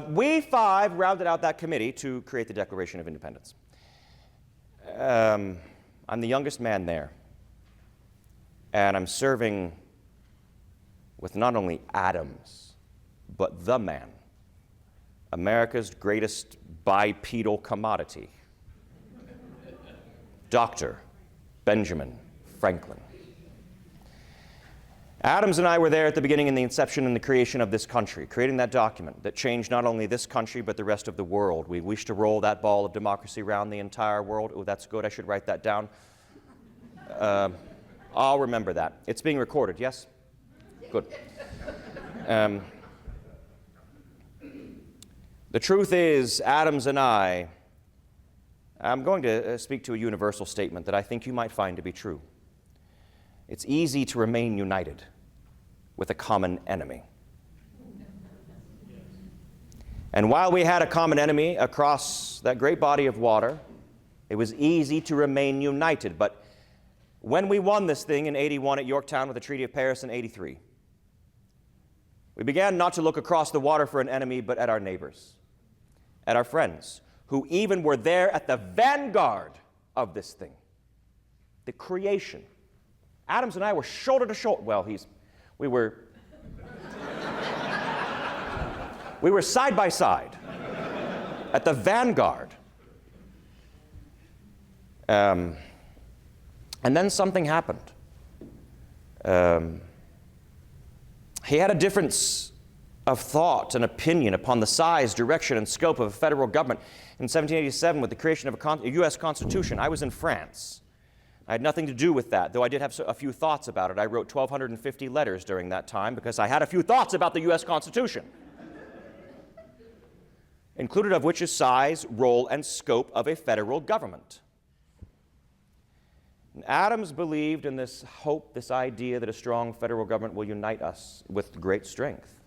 We 5 rounded out that committee to create the Declaration of Independence. I'm the youngest man there, and I'm serving with not only Adams, but the man, America's greatest bipedal commodity, Dr. Benjamin Franklin. Adams and I were there at the beginning in the inception and the creation of this country, creating that document that changed not only this country, but the rest of the world. We wish to roll that ball of democracy around the entire world. Oh, that's good. I should write that down. I'll remember that. It's being recorded, yes? Good. The truth is, Adams and I'm going to speak to a universal statement that I think you might find to be true. It's easy to remain united with a common enemy. And while we had a common enemy across that great body of water, it was easy to remain united. But when we won this thing in '81 at Yorktown with the Treaty of Paris in '83, we began not to look across the water for an enemy, but at our neighbors, at our friends, who even were there at the vanguard of this thing, the creation. Adams and I were shoulder to shoulder. Well, we were side by side at the vanguard. And then something happened. He had a difference of thought and opinion upon the size, direction, and scope of a federal government in 1787 with the creation of a U.S. Constitution. I was in France. I had nothing to do with that, though I did have a few thoughts about it. I wrote 1,250 letters during that time because I had a few thoughts about the U.S. Constitution, included of which is size, role, and scope of a federal government. And Adams believed in this hope, this idea that a strong federal government will unite us with great strength.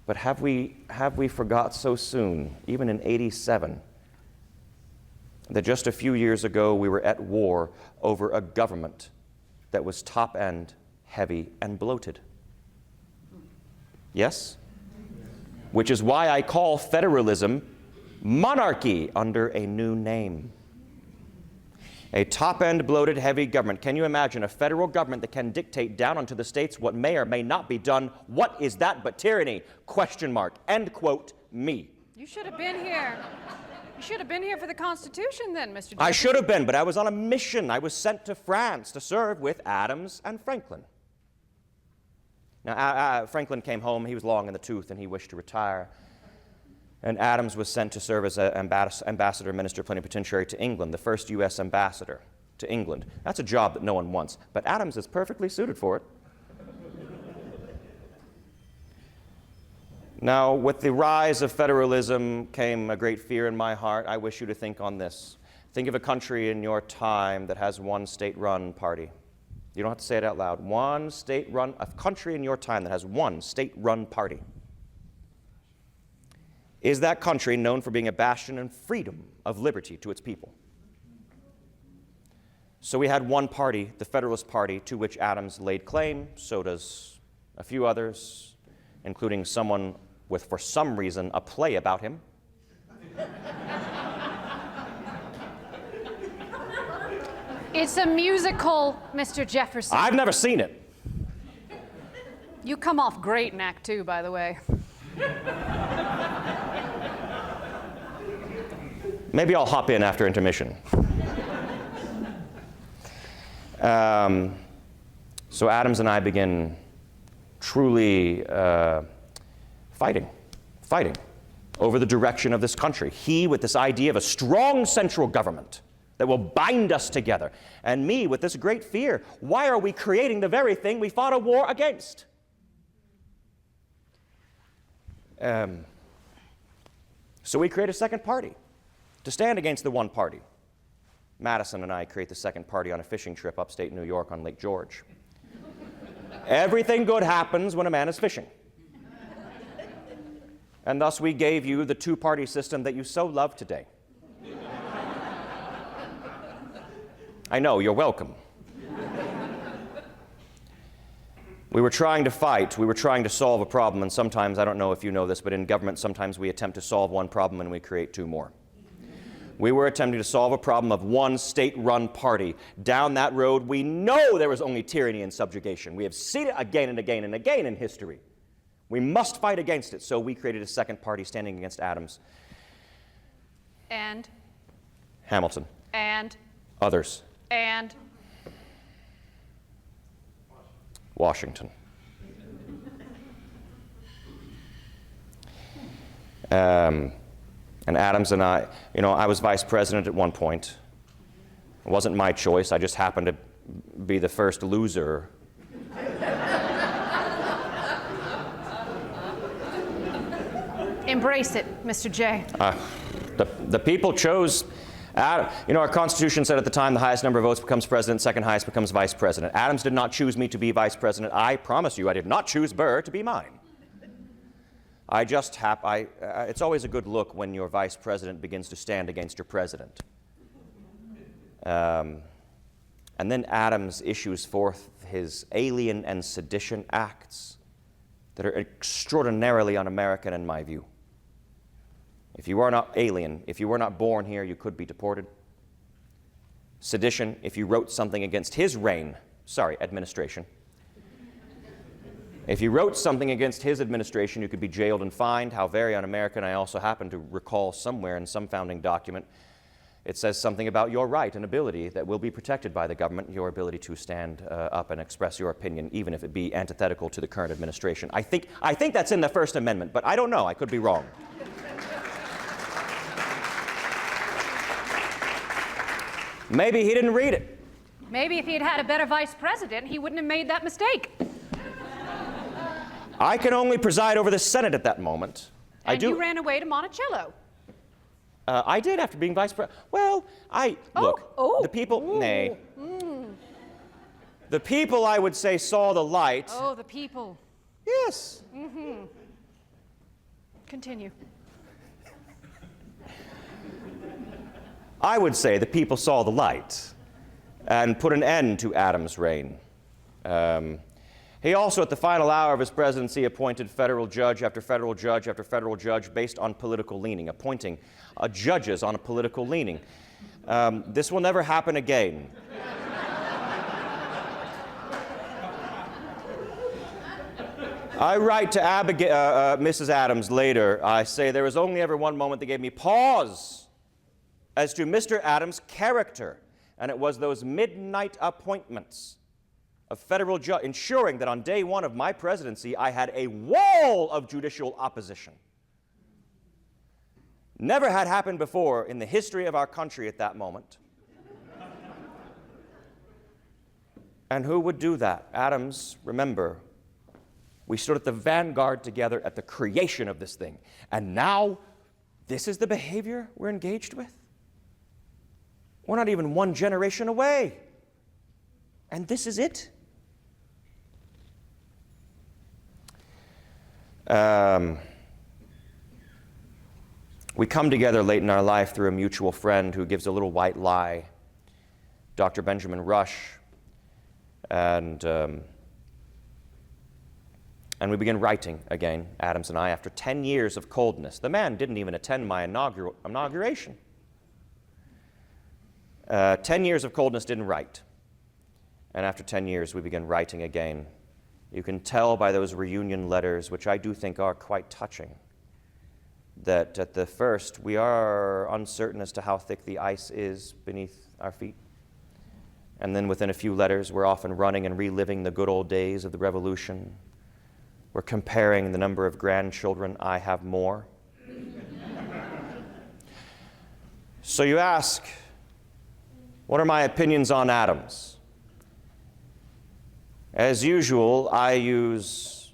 But have we forgot so soon, even in '87, that just a few years ago we were at war over a government that was top-end, heavy, and bloated? Yes? which is why I call federalism monarchy under a new name. A top-end, bloated, heavy government. Can you imagine a federal government that can dictate down onto the states what may or may not be done? What is that but tyranny? Question mark. End quote, me.
You should have been here. You should have been here for the Constitution then, Mr. Jefferson.
I should have been, but I was on a mission. I was sent to France to serve with Adams and Franklin. Now, Franklin came home. He was long in the tooth, and he wished to retire. And Adams was sent to serve as an ambassador, minister plenipotentiary to England, the first U.S. ambassador to England. That's a job that no one wants, but Adams is perfectly suited for it. Now, with the rise of federalism came a great fear in my heart. I wish you to think on this. Think of a country in your time that has one state-run party. You don't have to say it out loud. A country in your time that has one state-run party. Is that country known for being a bastion and freedom of liberty to its people? So we had one party, the Federalist Party, to which Adams laid claim. So does a few others, including someone with, for some reason, a play about him.
It's a musical, Mr. Jefferson.
I've never seen it.
You come off great in Act 2, by the way.
Maybe I'll hop in after intermission. So Adams and I begin truly fighting over the direction of this country. He with this idea of a strong central government that will bind us together, and me with this great fear. Why are we creating the very thing we fought a war against? So we create a second party to stand against the one party. Madison and I create the second party on a fishing trip upstate New York on Lake George. Everything good happens when a man is fishing. And thus we gave you the two-party system that you so love today. I know, you're welcome. We were trying to fight, we were trying to solve a problem, and sometimes, I don't know if you know this, but in government sometimes we attempt to solve one problem and we create two more. We were attempting to solve a problem of one state-run party. Down that road, we know there was only tyranny and subjugation. We have seen it again and again and again in history. We must fight against it, so we created a second party standing against Adams.
And?
Hamilton.
And?
Others.
And?
Washington. And Adams and I, I was vice president at one point. It wasn't my choice. I just happened to be the first loser.
Embrace it, Mr. J.
The people chose, our Constitution said at the time the highest number of votes becomes president, second highest becomes vice president. Adams did not choose me to be vice president. I promise you, I did not choose Burr to be mine. It's always a good look when your vice president begins to stand against your president. And then Adams issues forth his Alien and Sedition Acts that are extraordinarily un-American in my view. If you are not alien, if you were not born here, you could be deported. Sedition, if you wrote something against his administration. If you wrote something against his administration, you could be jailed and fined. How very un-American. I also happen to recall somewhere in some founding document, it says something about your right and ability that will be protected by the government, your ability to stand up and express your opinion, even if it be antithetical to the current administration. I think that's in the First Amendment, but I don't know. I could be wrong. Maybe he didn't read it.
Maybe if he had had a better vice president, he wouldn't have made that mistake.
I can only preside over the Senate at that moment.
And you ran away to Monticello.
I did after being vice president. Well, the people, nay. The people, I would say, saw the light.
Oh, the people.
Yes.
Mm-hmm. Continue.
I would say the people saw the light and put an end to Adams' reign. He also, at the final hour of his presidency, appointed federal judge after federal judge after federal judge based on political leaning, appointing judges on a political leaning. This will never happen again. I write to Mrs. Adams later. I say, there was only ever one moment that gave me pause as to Mr. Adams' character, and it was those midnight appointments of federal judge, ensuring that on day one of my presidency, I had a wall of judicial opposition. Never had happened before in the history of our country at that moment. And who would do that? Adams, remember, we stood at the vanguard together at the creation of this thing. And now, this is the behavior we're engaged with? We're not even one generation away. And this is it? We come together late in our life through a mutual friend who gives a little white lie, Dr. Benjamin Rush, and we begin writing again, Adams and I, after 10 years of coldness. The man didn't even attend my inauguration. 10 years of coldness, didn't write. And after 10 years, we begin writing again. You can tell by those reunion letters, which I do think are quite touching, that at the first we are uncertain as to how thick the ice is beneath our feet. And then within a few letters, we're often running and reliving the good old days of the Revolution. We're comparing the number of grandchildren. I have more. So you ask, what are my opinions on Adams? As usual, I use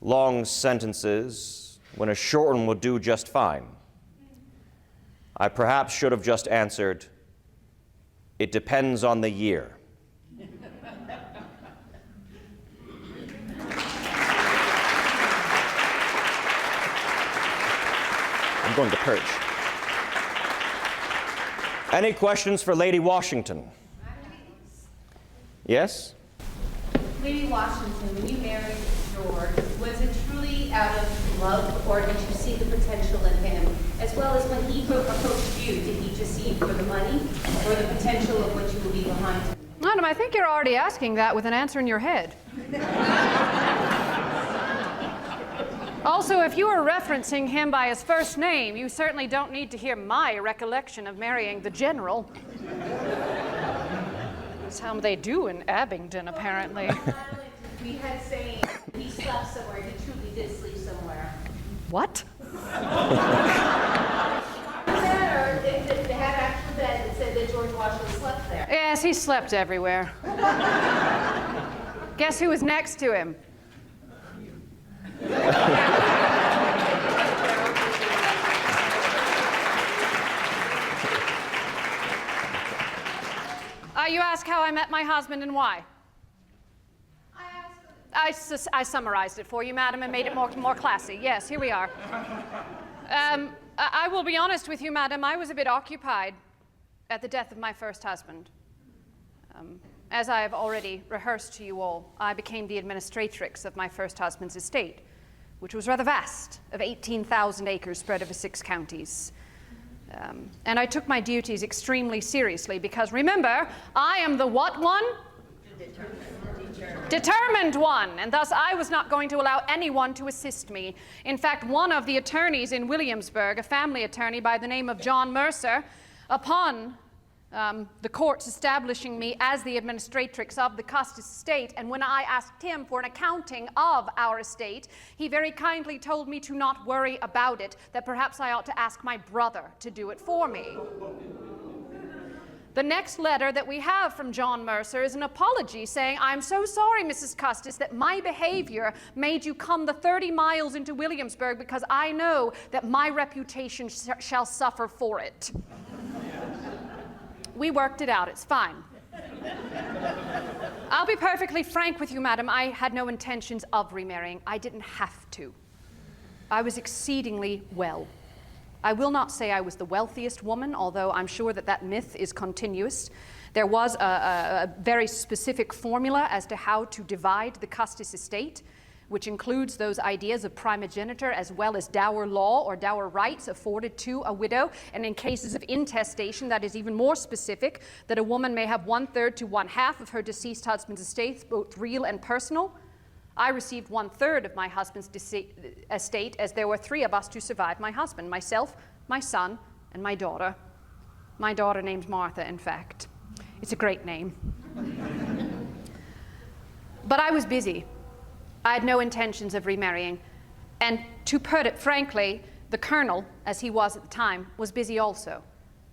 long sentences when a short one will do just fine. I perhaps should have just answered, it depends on the year. I'm going to perch. Any questions for Lady Washington? Yes?
Lady Washington, when you married George, was it truly out of love, or did you see the potential in him? As well as when he approached you, did he just see you for the money, or the potential of what you will leave behind him?
Madam, I think you're already asking that with an answer in your head. Also, if you were referencing him by his first name, you certainly don't need to hear my recollection of marrying the general. That's how they do in Abingdon, apparently.
We had saying he slept somewhere. He truly did sleep somewhere.
What?
Or they had an actual bed that said that George Washington slept there.
Yes, he slept everywhere. Guess who was next to him? You ask how I met my husband and why? I summarized it for you, madam, and made it more classy. Yes, here we are. I will be honest with you, madam, I was a bit occupied at the death of my first husband. As I have already rehearsed to you all, I became the administratrix of my first husband's estate, which was rather vast, of 18,000 acres spread over 6 counties. And I took my duties extremely seriously because, remember, I am the what one? Determined one, and thus I was not going to allow anyone to assist me. In fact, one of the attorneys in Williamsburg, a family attorney by the name of John Mercer, upon the courts establishing me as the administratrix of the Custis estate, and when I asked him for an accounting of our estate, he very kindly told me to not worry about it, that perhaps I ought to ask my brother to do it for me. The next letter that we have from John Mercer is an apology saying, I'm so sorry, Mrs. Custis, that my behavior made you come the 30 miles into Williamsburg because I know that my reputation shall suffer for it. We worked it out. It's fine. I'll be perfectly frank with you, madam. I had no intentions of remarrying. I didn't have to. I was exceedingly well. I will not say I was the wealthiest woman, although I'm sure that that myth is continuous. There was a very specific formula as to how to divide the Custis estate, which includes those ideas of primogeniture as well as dower law or dower rights afforded to a widow. And in cases of intestation, that is even more specific, that a woman may have 1/3 to 1/2 of her deceased husband's estates, both real and personal. I received 1/3 of my husband's estate, as there were 3 of us to survive my husband, myself, my son, and my daughter. My daughter named Martha, in fact. It's a great name. But I was busy. I had no intentions of remarrying. And to put it frankly, the colonel, as he was at the time, was busy also.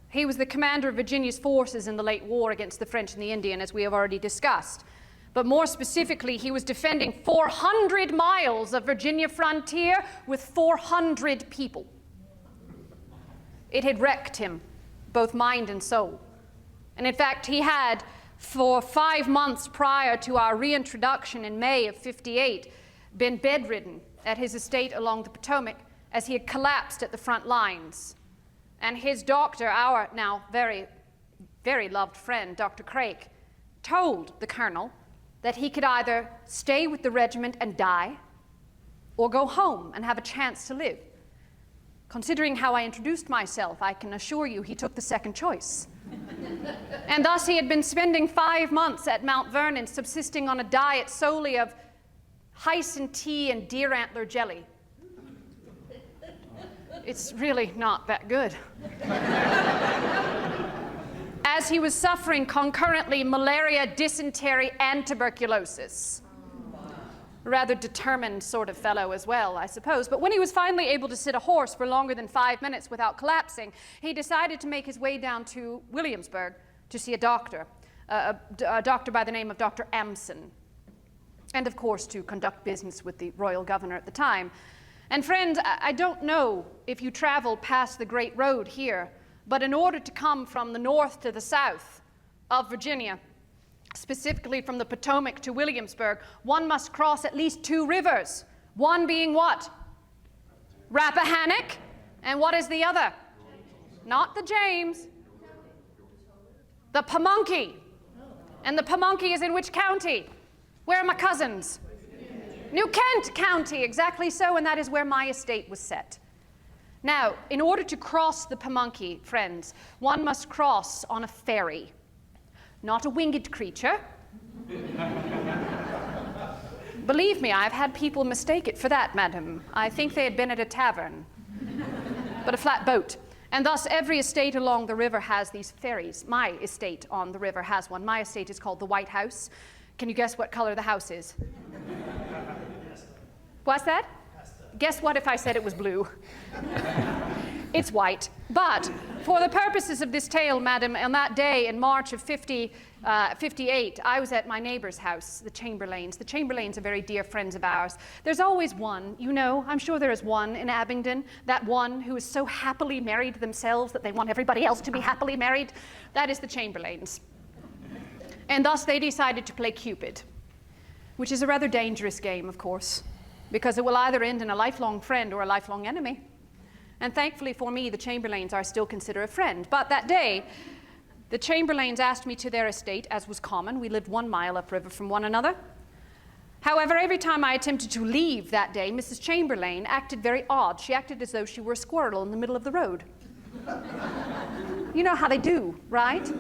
He was the commander of Virginia's forces in the late war against the French and the Indian, as we have already discussed. But more specifically, he was defending 400 miles of Virginia frontier with 400 people. It had wrecked him, both mind and soul. And in fact, he had, for 5 months prior to our reintroduction in May of '58, been bedridden at his estate along the Potomac as he had collapsed at the front lines. And his doctor, our now very, very loved friend, Dr. Craik, told the colonel that he could either stay with the regiment and die or go home and have a chance to live. Considering how I introduced myself, I can assure you he took the second choice. And thus he had been spending 5 months at Mount Vernon, subsisting on a diet solely of hyson tea and deer antler jelly. It's really not that good. As he was suffering concurrently malaria, dysentery, and tuberculosis. A rather determined sort of fellow as well, I suppose. But when he was finally able to sit a horse for longer than 5 minutes without collapsing, he decided to make his way down to Williamsburg to see a doctor by the name of Dr. Amson, and of course to conduct business with the royal governor at the time. And friends, I don't know if you travel past the Great Road here, but in order to come from the north to the south of Virginia, specifically from the Potomac to Williamsburg, one must cross at least 2 rivers. One being what? Rappahannock. And what is the other? Not the James. The Pamunkey. And the Pamunkey is in which county? Where are my cousins? New Kent County, exactly so, and that is where my estate was set. Now, in order to cross the Pamunkey, friends, one must cross on a ferry. Not a winged creature. Believe me, I've had people mistake it for that, madam. I think they had been at a tavern, but a flat boat. And thus, every estate along the river has these ferries. My estate on the river has one. My estate is called the White House. Can you guess what color the house is? What's that? Guess what if I said it was blue? It's white. But for the purposes of this tale, madam, on that day in March of 58, I was at my neighbor's house, the Chamberlains. The Chamberlains are very dear friends of ours. There's always one, you know, I'm sure there is one in Abingdon, that one who is so happily married themselves that they want everybody else to be happily married. That is the Chamberlains. And thus they decided to play Cupid, which is a rather dangerous game, of course, because it will either end in a lifelong friend or a lifelong enemy. And thankfully for me, the Chamberlains are still considered a friend. But that day, the Chamberlains asked me to their estate, as was common. We lived 1 mile upriver from one another. However, every time I attempted to leave that day, Mrs. Chamberlain acted very odd. She acted as though she were a squirrel in the middle of the road. You know how they do, right?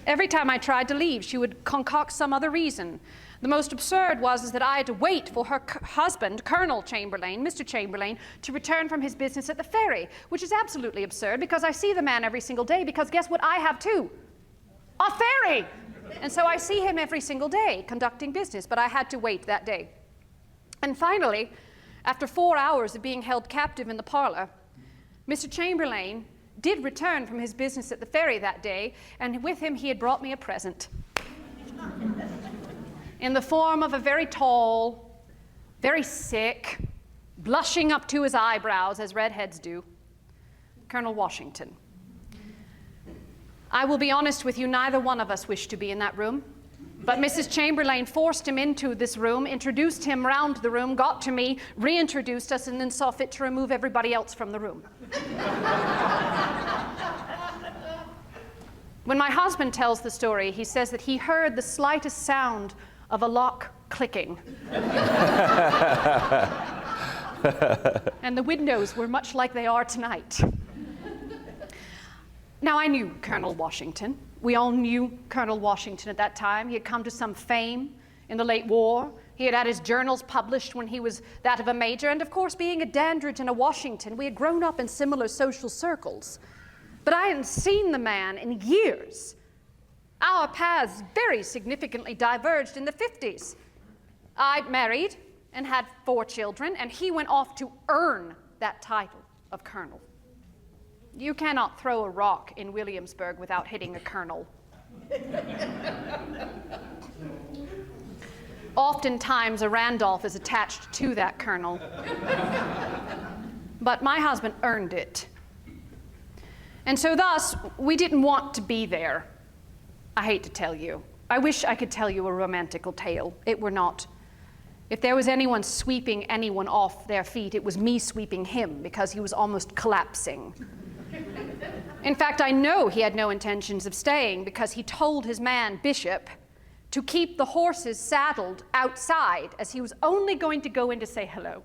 Every time I tried to leave, she would concoct some other reason. The most absurd was that I had to wait for her husband, Colonel Chamberlain, Mr. Chamberlain, to return from his business at the ferry, which is absolutely absurd because I see the man every single day, because guess what I have too? A ferry! And so I see him every single day conducting business, but I had to wait that day. And finally, after 4 hours of being held captive in the parlor, Mr. Chamberlain did return from his business at the ferry that day, and with him he had brought me a present. In the form of a very tall, very sick, blushing up to his eyebrows, as redheads do, Colonel Washington. I will be honest with you, neither one of us wished to be in that room, But Mrs. Chamberlain forced him into this room, introduced him round the room, got to me, reintroduced us, and then saw fit to remove everybody else from the room. When my husband tells the story, he says that he heard the slightest sound of a lock clicking. And the windows were much like they are tonight. Now, I knew Colonel Washington. We all knew Colonel Washington at that time. He had come to some fame in the late war. He had had his journals published when he was that of a major. And of course, being a Dandridge and a Washington, we had grown up in similar social circles. But I hadn't seen the man in years. Our paths very significantly diverged in the 50s. I married and had 4 children, and he went off to earn that title of colonel. You cannot throw a rock in Williamsburg without hitting a colonel. Oftentimes, a Randolph is attached to that colonel. But my husband earned it. And so thus, we didn't want to be there. I hate to tell you. I wish I could tell you a romantical tale. It were not. If there was anyone sweeping anyone off their feet, it was me sweeping him because he was almost collapsing. In fact, I know he had no intentions of staying because he told his man, Bishop, to keep the horses saddled outside as he was only going to go in to say hello.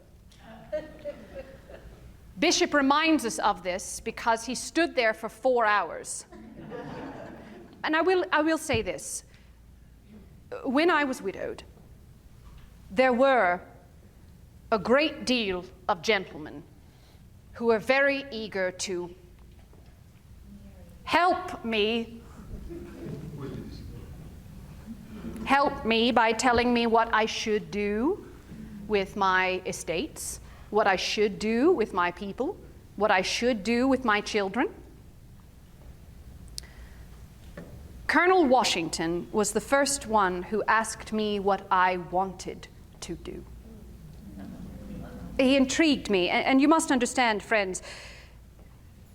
Bishop reminds us of this because he stood there for 4 hours. And I will say this. When I was widowed, there were a great deal of gentlemen who were very eager to help me by telling me what I should do with my estates, what I should do with my people, what I should do with my children. Colonel Washington was the first one who asked me what I wanted to do. He intrigued me, and you must understand, friends,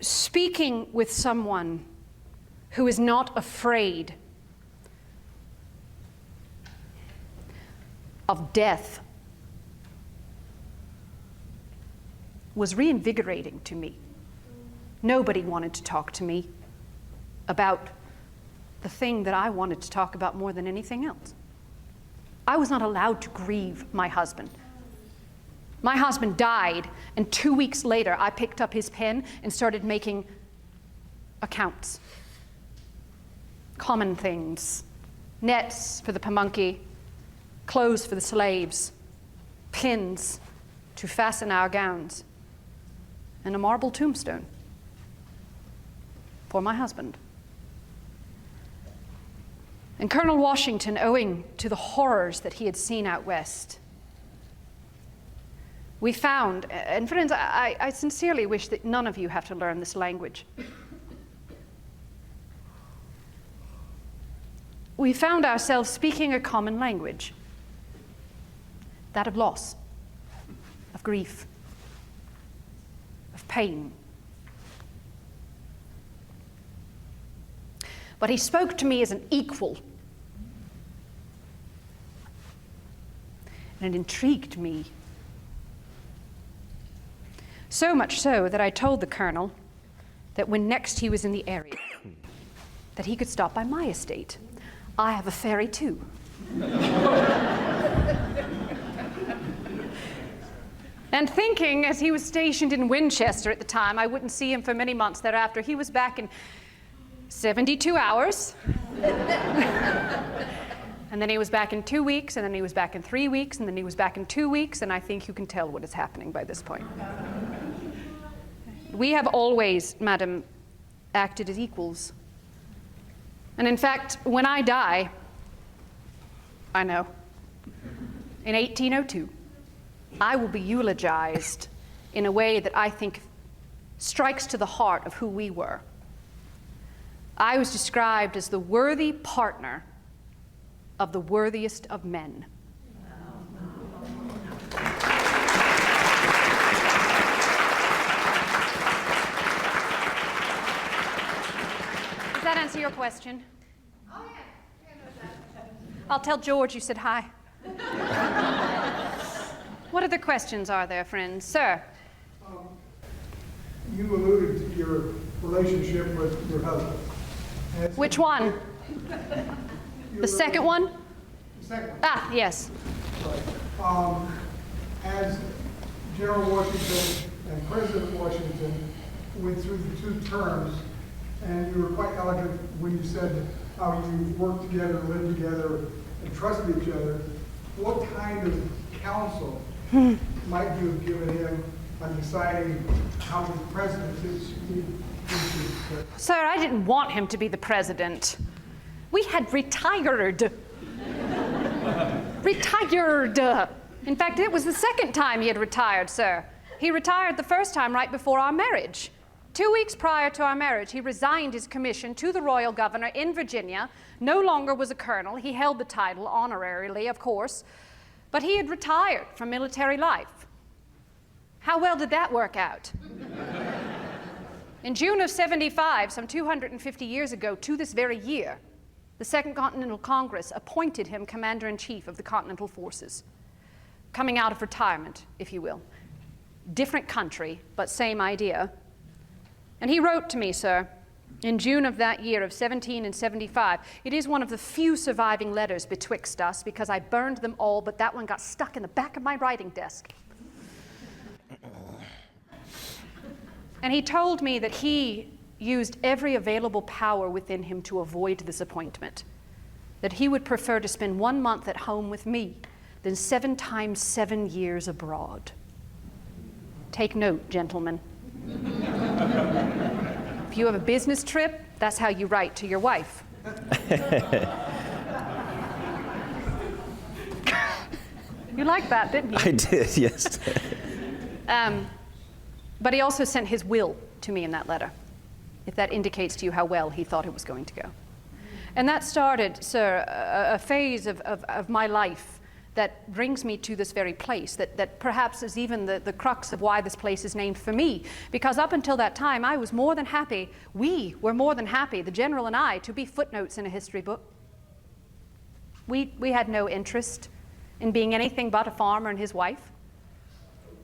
speaking with someone who is not afraid of death was reinvigorating to me. Nobody wanted to talk to me about the thing that I wanted to talk about more than anything else. I was not allowed to grieve my husband. My husband died, and 2 weeks later, I picked up his pen and started making accounts. Common things. Nets for the pamunkey, clothes for the slaves, pins to fasten our gowns, and a marble tombstone for my husband. And Colonel Washington, owing to the horrors that he had seen out west, we found, and friends, I sincerely wish that none of you have to learn this language. We found ourselves speaking a common language, that of loss, of grief, of pain. But he spoke to me as an equal. And it intrigued me. So much so that I told the colonel that when next he was in the area, that he could stop by my estate. I have a ferry too. And thinking, as he was stationed in Winchester at the time, I wouldn't see him for many months thereafter, he was back in 72 hours. And then he was back in 2 weeks, and then he was back in 3 weeks, and then he was back in 2 weeks, and I think you can tell what is happening by this point. We have always, madam, acted as equals. And in fact, when I die, I know, in 1802, I will be eulogized in a way that I think strikes to the heart of who we were. I was described as the worthy partner of the worthiest of men. Does that answer your question?
Oh, yeah. Yeah, no,
I'll tell George you said hi. What other questions are there, friends? Sir?
You alluded to your relationship with your husband.
Which one? The second one?
The second one.
Ah, yes.
Right. As General Washington and President Washington went through the 2 terms, and you were quite elegant when you said how you worked together, lived together, and trusted each other, what kind of counsel might you have given him on deciding how the presidency should
Sir, I didn't want him to be the president. We had retired. Retired. In fact, it was the second time he had retired, sir. He retired the first time right before our marriage. 2 weeks prior to our marriage, he resigned his commission to the royal governor in Virginia, no longer was a colonel. He held the title honorarily, of course, but he had retired from military life. How well did that work out? In June of '75, some 250 years ago, to this very year, the Second Continental Congress appointed him Commander-in-Chief of the Continental Forces, coming out of retirement, if you will. Different country, but same idea. And he wrote to me, sir, in June of that year of 17 and 75. It is one of the few surviving letters betwixt us, because I burned them all, but that one got stuck in the back of my writing desk. And he told me that he used every available power within him to avoid this appointment, that he would prefer to spend 1 month at home with me than 7 times 7 years abroad. Take note, gentlemen. If you have a business trip, that's how you write to your wife. You liked that, didn't you?
I did, yes.
But he also sent his will to me in that letter, if that indicates to you how well he thought it was going to go. And that started, sir, a phase of my life that brings me to this very place, that perhaps is even the crux of why this place is named for me. Because up until that time, I was more than happy, we were more than happy, the General and I, to be footnotes in a history book. We had no interest in being anything but a farmer and his wife.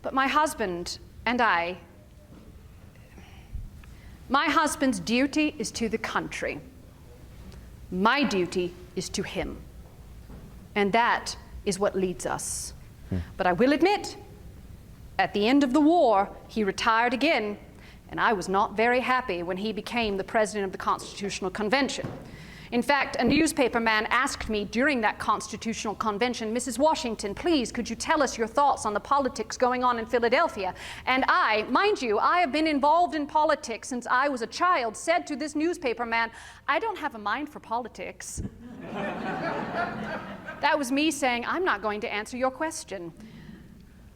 But my husband and I, my husband's duty is to the country. My duty is to him. And that is what leads us. But I will admit, at the end of the war, he retired again, and I was not very happy when he became the president of the Constitutional Convention. In fact, a newspaper man asked me during that Constitutional Convention, Mrs. Washington, please, could you tell us your thoughts on the politics going on in Philadelphia? And I, mind you, I have been involved in politics since I was a child, said to this newspaper man, I don't have a mind for politics. That was me saying, I'm not going to answer your question.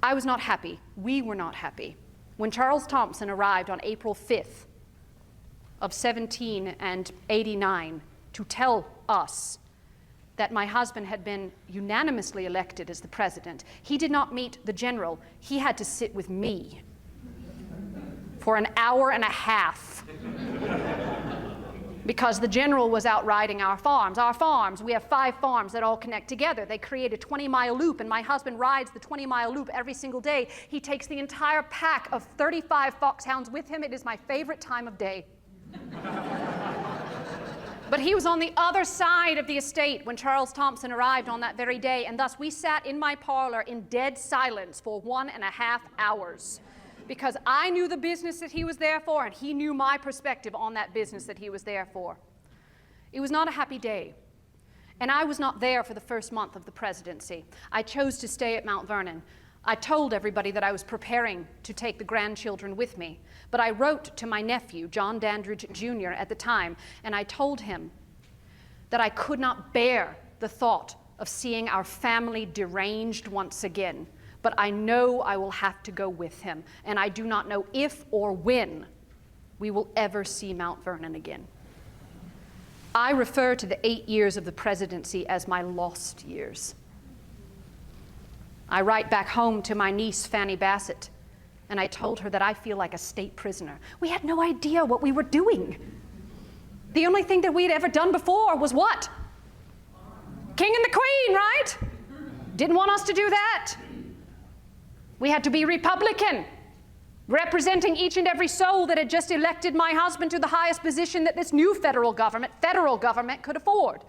I was not happy. We were not happy. When Charles Thompson arrived on April 5th of 1789 to tell us that my husband had been unanimously elected as the president, he did not meet the general. He had to sit with me for an hour and a half. Because the general was out riding our farms. Our farms, we have 5 farms that all connect together. They create a 20-mile loop, and my husband rides the 20-mile loop every single day. He takes the entire pack of 35 foxhounds with him. It is my favorite time of day. But he was on the other side of the estate when Charles Thompson arrived on that very day, and thus we sat in my parlor in dead silence for 1.5 hours. Because I knew the business that he was there for, and he knew my perspective on that business that he was there for. It was not a happy day. And I was not there for the first month of the presidency. I chose to stay at Mount Vernon. I told everybody that I was preparing to take the grandchildren with me. But I wrote to my nephew, John Dandridge Jr., at the time, and I told him that I could not bear the thought of seeing our family deranged once again. But I know I will have to go with him, and I do not know if or when we will ever see Mount Vernon again. I refer to the 8 years of the presidency as my lost years. I write back home to my niece, Fanny Bassett, and I told her that I feel like a state prisoner. We had no idea what we were doing. The only thing that we had ever done before was what? king and the queen, right? Didn't want us to do that. We had to be Republican, representing each and every soul that had just elected my husband to the highest position that this new federal government could afford.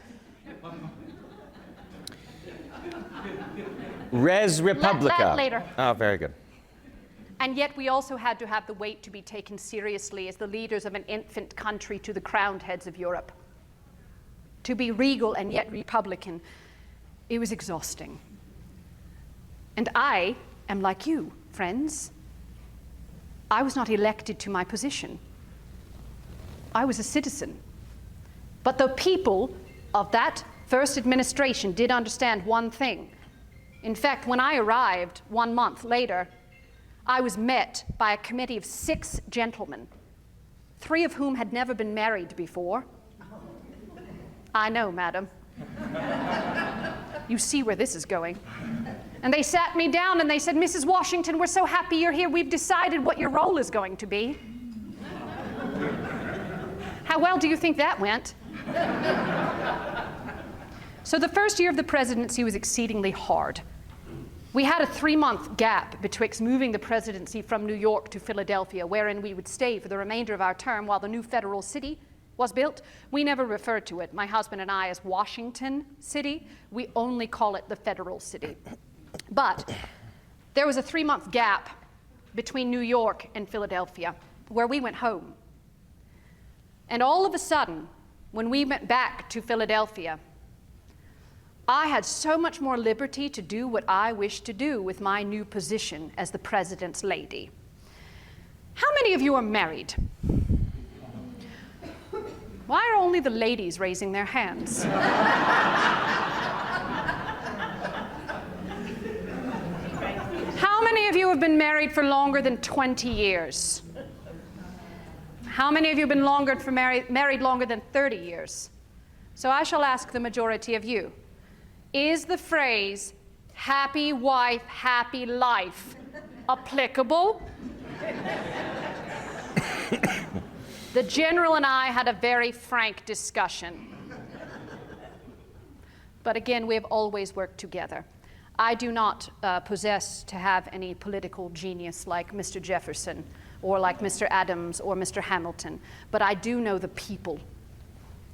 Res Republica.
That later.
Oh, very good.
And yet we also had to have the weight to be taken seriously as the leaders of an infant country to the crowned heads of Europe. To be regal and yet Republican, it was exhausting. And I am like you, friends. I was not elected to my position. I was a citizen. But the people of that first administration did understand one thing. In fact, when I arrived 1 month later, I was met by a committee of 6 gentlemen, 3 of whom had never been married before. I know, madam. You see where this is going. And they sat me down and they said, Mrs. Washington, we're so happy you're here. We've decided what your role is going to be. How well do you think that went? So the first year of the presidency was exceedingly hard. We had a 3-month gap betwixt moving the presidency from New York to Philadelphia, wherein we would stay for the remainder of our term while the new federal city was built. We never referred to it, my husband and I, as Washington City. We only call it the federal city. But there was a 3-month gap between New York and Philadelphia where we went home. And all of a sudden, when we went back to Philadelphia, I had so much more liberty to do what I wished to do with my new position as the president's lady. How many of you are married? Why are only the ladies raising their hands? How many of you have been married for longer than 20 years? How many of you have been married longer than 30 years? So I shall ask the majority of you. Is the phrase, happy wife, happy life, applicable? The general and I had a very frank discussion. But again, we have always worked together. I do not possess to have any political genius like Mr. Jefferson or like Mr. Adams or Mr. Hamilton, but I do know the people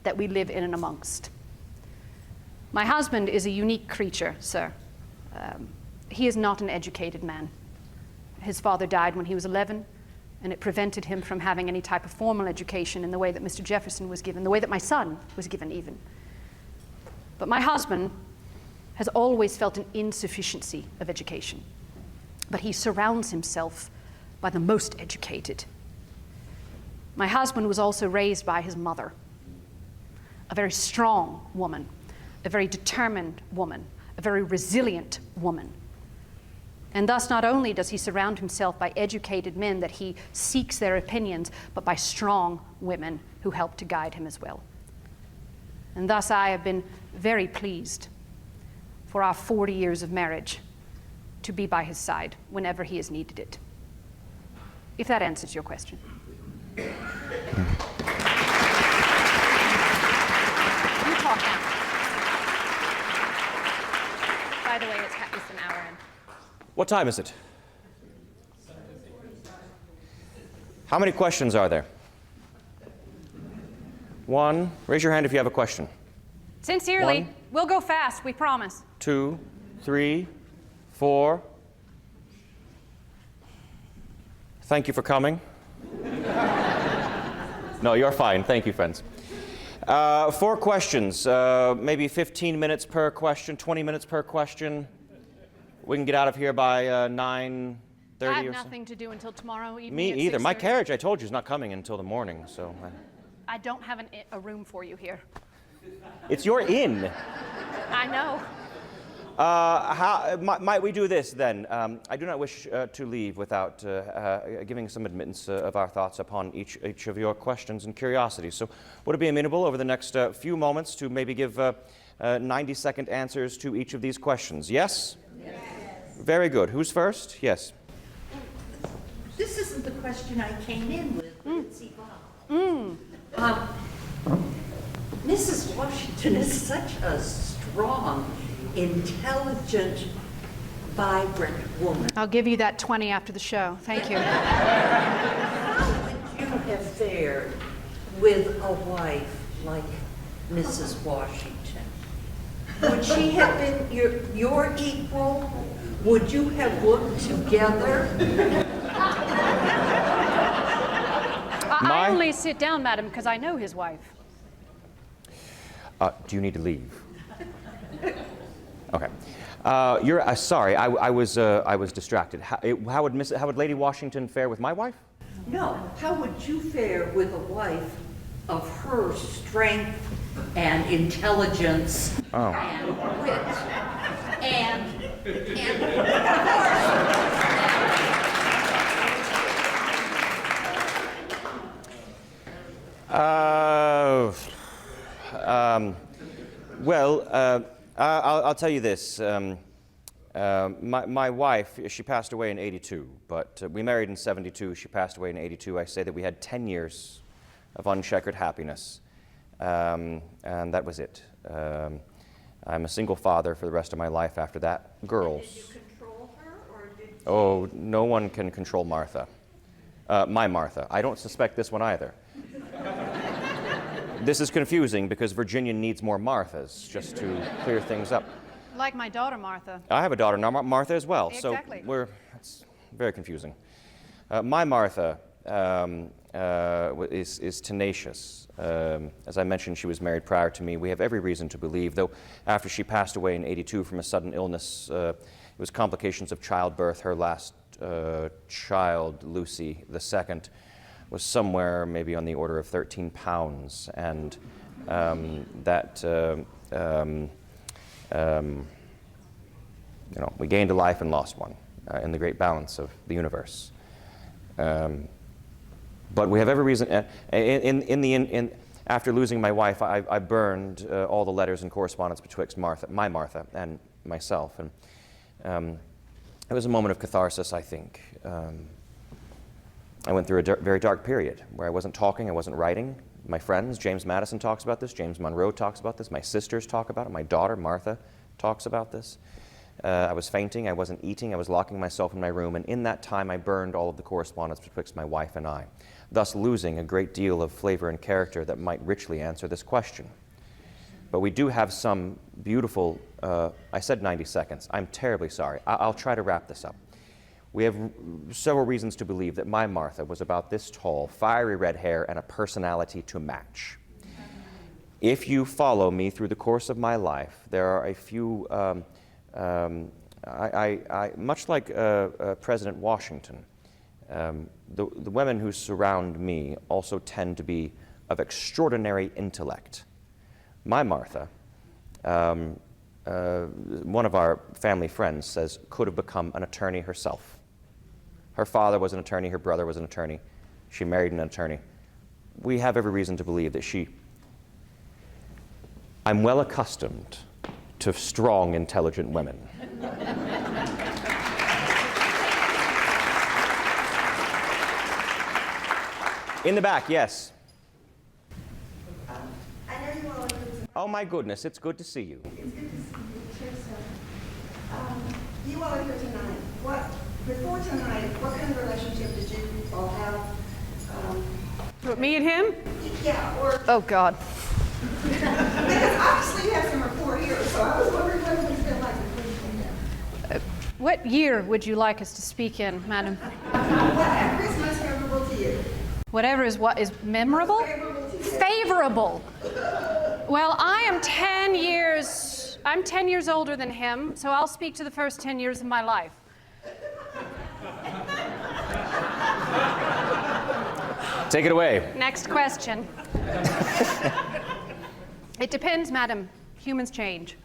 that we live in and amongst. My husband is a unique creature, sir. He is not an educated man. His father died when he was 11, and it prevented him from having any type of formal education in the way that Mr. Jefferson was given, the way that my son was given even. But my husband has always felt an insufficiency of education. But he surrounds himself by the most educated. My husband was also raised by his mother, a very strong woman, a very determined woman, a very resilient woman. And thus, not only does he surround himself by educated men that he seeks their opinions, but by strong women who help to guide him as well. And thus, I have been very pleased for our 40 years of marriage to be by his side whenever he has needed it. If that answers your question. You talk now. By the way, it's an hour in.
What time is it? How many questions are there? 1. Raise your hand if you have a question.
Sincerely,
1.
We'll go fast, we promise.
2, 3, 4. Thank you for coming. No, you're fine. Thank you, friends. 4 questions, maybe 15 minutes per question, 20 minutes per question. We can get out of here by 9:30 or so.
I have nothing to do until tomorrow evening.
Me
at
either. My
6:30.
carriage, I told you, is not coming until the morning, so.
I don't have a room for you here.
It's your inn.
I know.
Might we do this then? I do not wish to leave without giving some admittance of our thoughts upon each of your questions and curiosities. So would it be amenable over the next few moments to maybe give 90-second answers to each of these questions? Yes? Yes. Very good. Who's first? Yes.
This isn't the question I came in with, but it's evolved. Mrs. Washington is such a strong, intelligent, vibrant woman.
I'll give you that 20 after the show. Thank you.
How would you have fared with a wife like Mrs. Washington? Would she have been your equal? Would you have worked together?
I only sit down, madam, because I know his wife.
Do you need to leave? Okay. You're sorry. I was distracted. How would Lady Washington fare with my wife?
No. How would you fare with a wife of her strength and intelligence and wit and
I'll tell you this. My wife, she passed away in '82, but we married in '72. She passed away in '82. I say that we had 10 years of uncheckered happiness, and that was it. I'm a single father for the rest of my life after that. Girls.
Did you control her, or did you...
Oh, no one can control Martha. My Martha. I don't suspect this one either. This is confusing because Virginia needs more Marthas, just to clear things up.
Like my daughter, Martha.
I have a daughter, Martha, as well.
Exactly.
So it's very confusing. My Martha is tenacious. As I mentioned, she was married prior to me. We have every reason to believe, though after she passed away in '82 from a sudden illness, it was complications of childbirth. Her last child, Lucy II, was somewhere maybe on the order of 13 pounds, and we gained a life and lost one in the great balance of the universe. But we have every reason. After losing my wife, I burned all the letters and correspondence betwixt my Martha, and myself, and it was a moment of catharsis, I think. I went through a very dark period where I wasn't talking, I wasn't writing. My friends, James Madison talks about this, James Monroe talks about this, my sisters talk about it, my daughter, Martha, talks about this. I was fainting, I wasn't eating, I was locking myself in my room, and in that time I burned all of the correspondence betwixt my wife and I, thus losing a great deal of flavor and character that might richly answer this question. But we do have some beautiful, I said 90 seconds, I'm terribly sorry. I'll try to wrap this up. We have several reasons to believe that my Martha was about this tall, fiery red hair, and a personality to match. If you follow me through the course of my life, there are a few, much like President Washington, the women who surround me also tend to be of extraordinary intellect. My Martha, one of our family friends says, could have become an attorney herself. Her father was an attorney, her brother was an attorney. She married an attorney. We have every reason to believe that I'm well accustomed to strong, intelligent women. In the back, yes.
I know you all are good.
Oh my goodness, it's good to see you.
It's good to see you, Jefferson. You all are here tonight. Before tonight, what kind of relationship did you all have?
What, me and him?
Yeah, or
Oh, God.
because obviously you have some rapport here, so I was wondering what it was been like before you came down.
What year would you like us to speak in, madam?
Whatever is most favorable to you.
Whatever is what is memorable?
Favorable to you.
Favorable. Well, I'm 10 years older than him, so I'll speak to the first 10 years of my life.
Take it away.
Next question. It depends, madam. Humans change.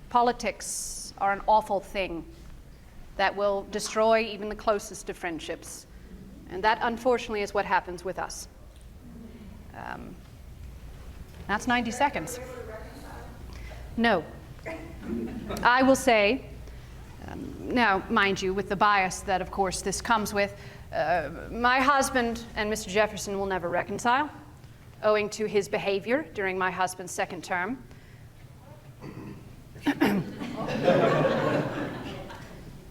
Politics are an awful thing that will destroy even the closest of friendships. And that, unfortunately, is what happens with us. That's 90 seconds. No. I will say, now, mind you, with the bias that, of course, this comes with, my husband and Mr. Jefferson will never reconcile, owing to his behavior during my husband's second term.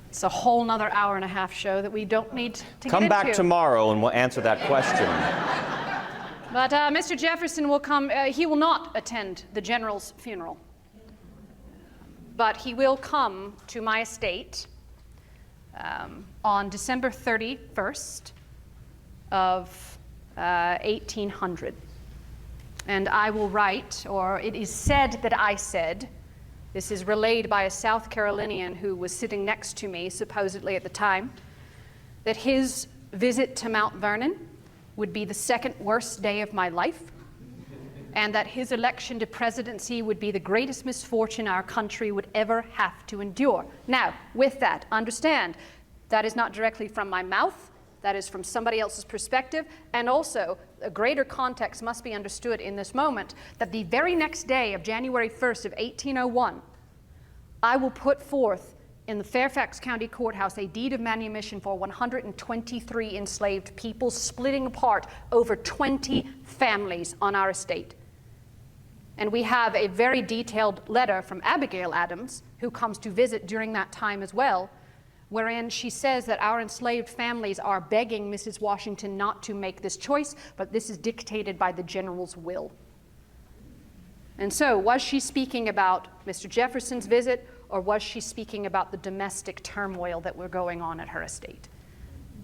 It's a whole nother hour and a half show that we don't need to get into.
Come back tomorrow and we'll answer that question.
But Mr. Jefferson will come. He will not attend the general's funeral. But he will come to my estate on December 31st of 1800. And I will write, or it is said that I said, this is relayed by a South Carolinian who was sitting next to me, supposedly at the time, that his visit to Mount Vernon would be the second worst day of my life, and that his election to presidency would be the greatest misfortune our country would ever have to endure. Now, with that, understand, that is not directly from my mouth. That is from somebody else's perspective, and also a greater context must be understood in this moment that the very next day of January 1st of 1801, I will put forth in the Fairfax County Courthouse a deed of manumission for 123 enslaved people, splitting apart over 20 families on our estate. And we have a very detailed letter from Abigail Adams, who comes to visit during that time as well, wherein she says that our enslaved families are begging Mrs. Washington not to make this choice, but this is dictated by the general's will. And so, was she speaking about Mr. Jefferson's visit, or was she speaking about the domestic turmoil that were going on at her estate?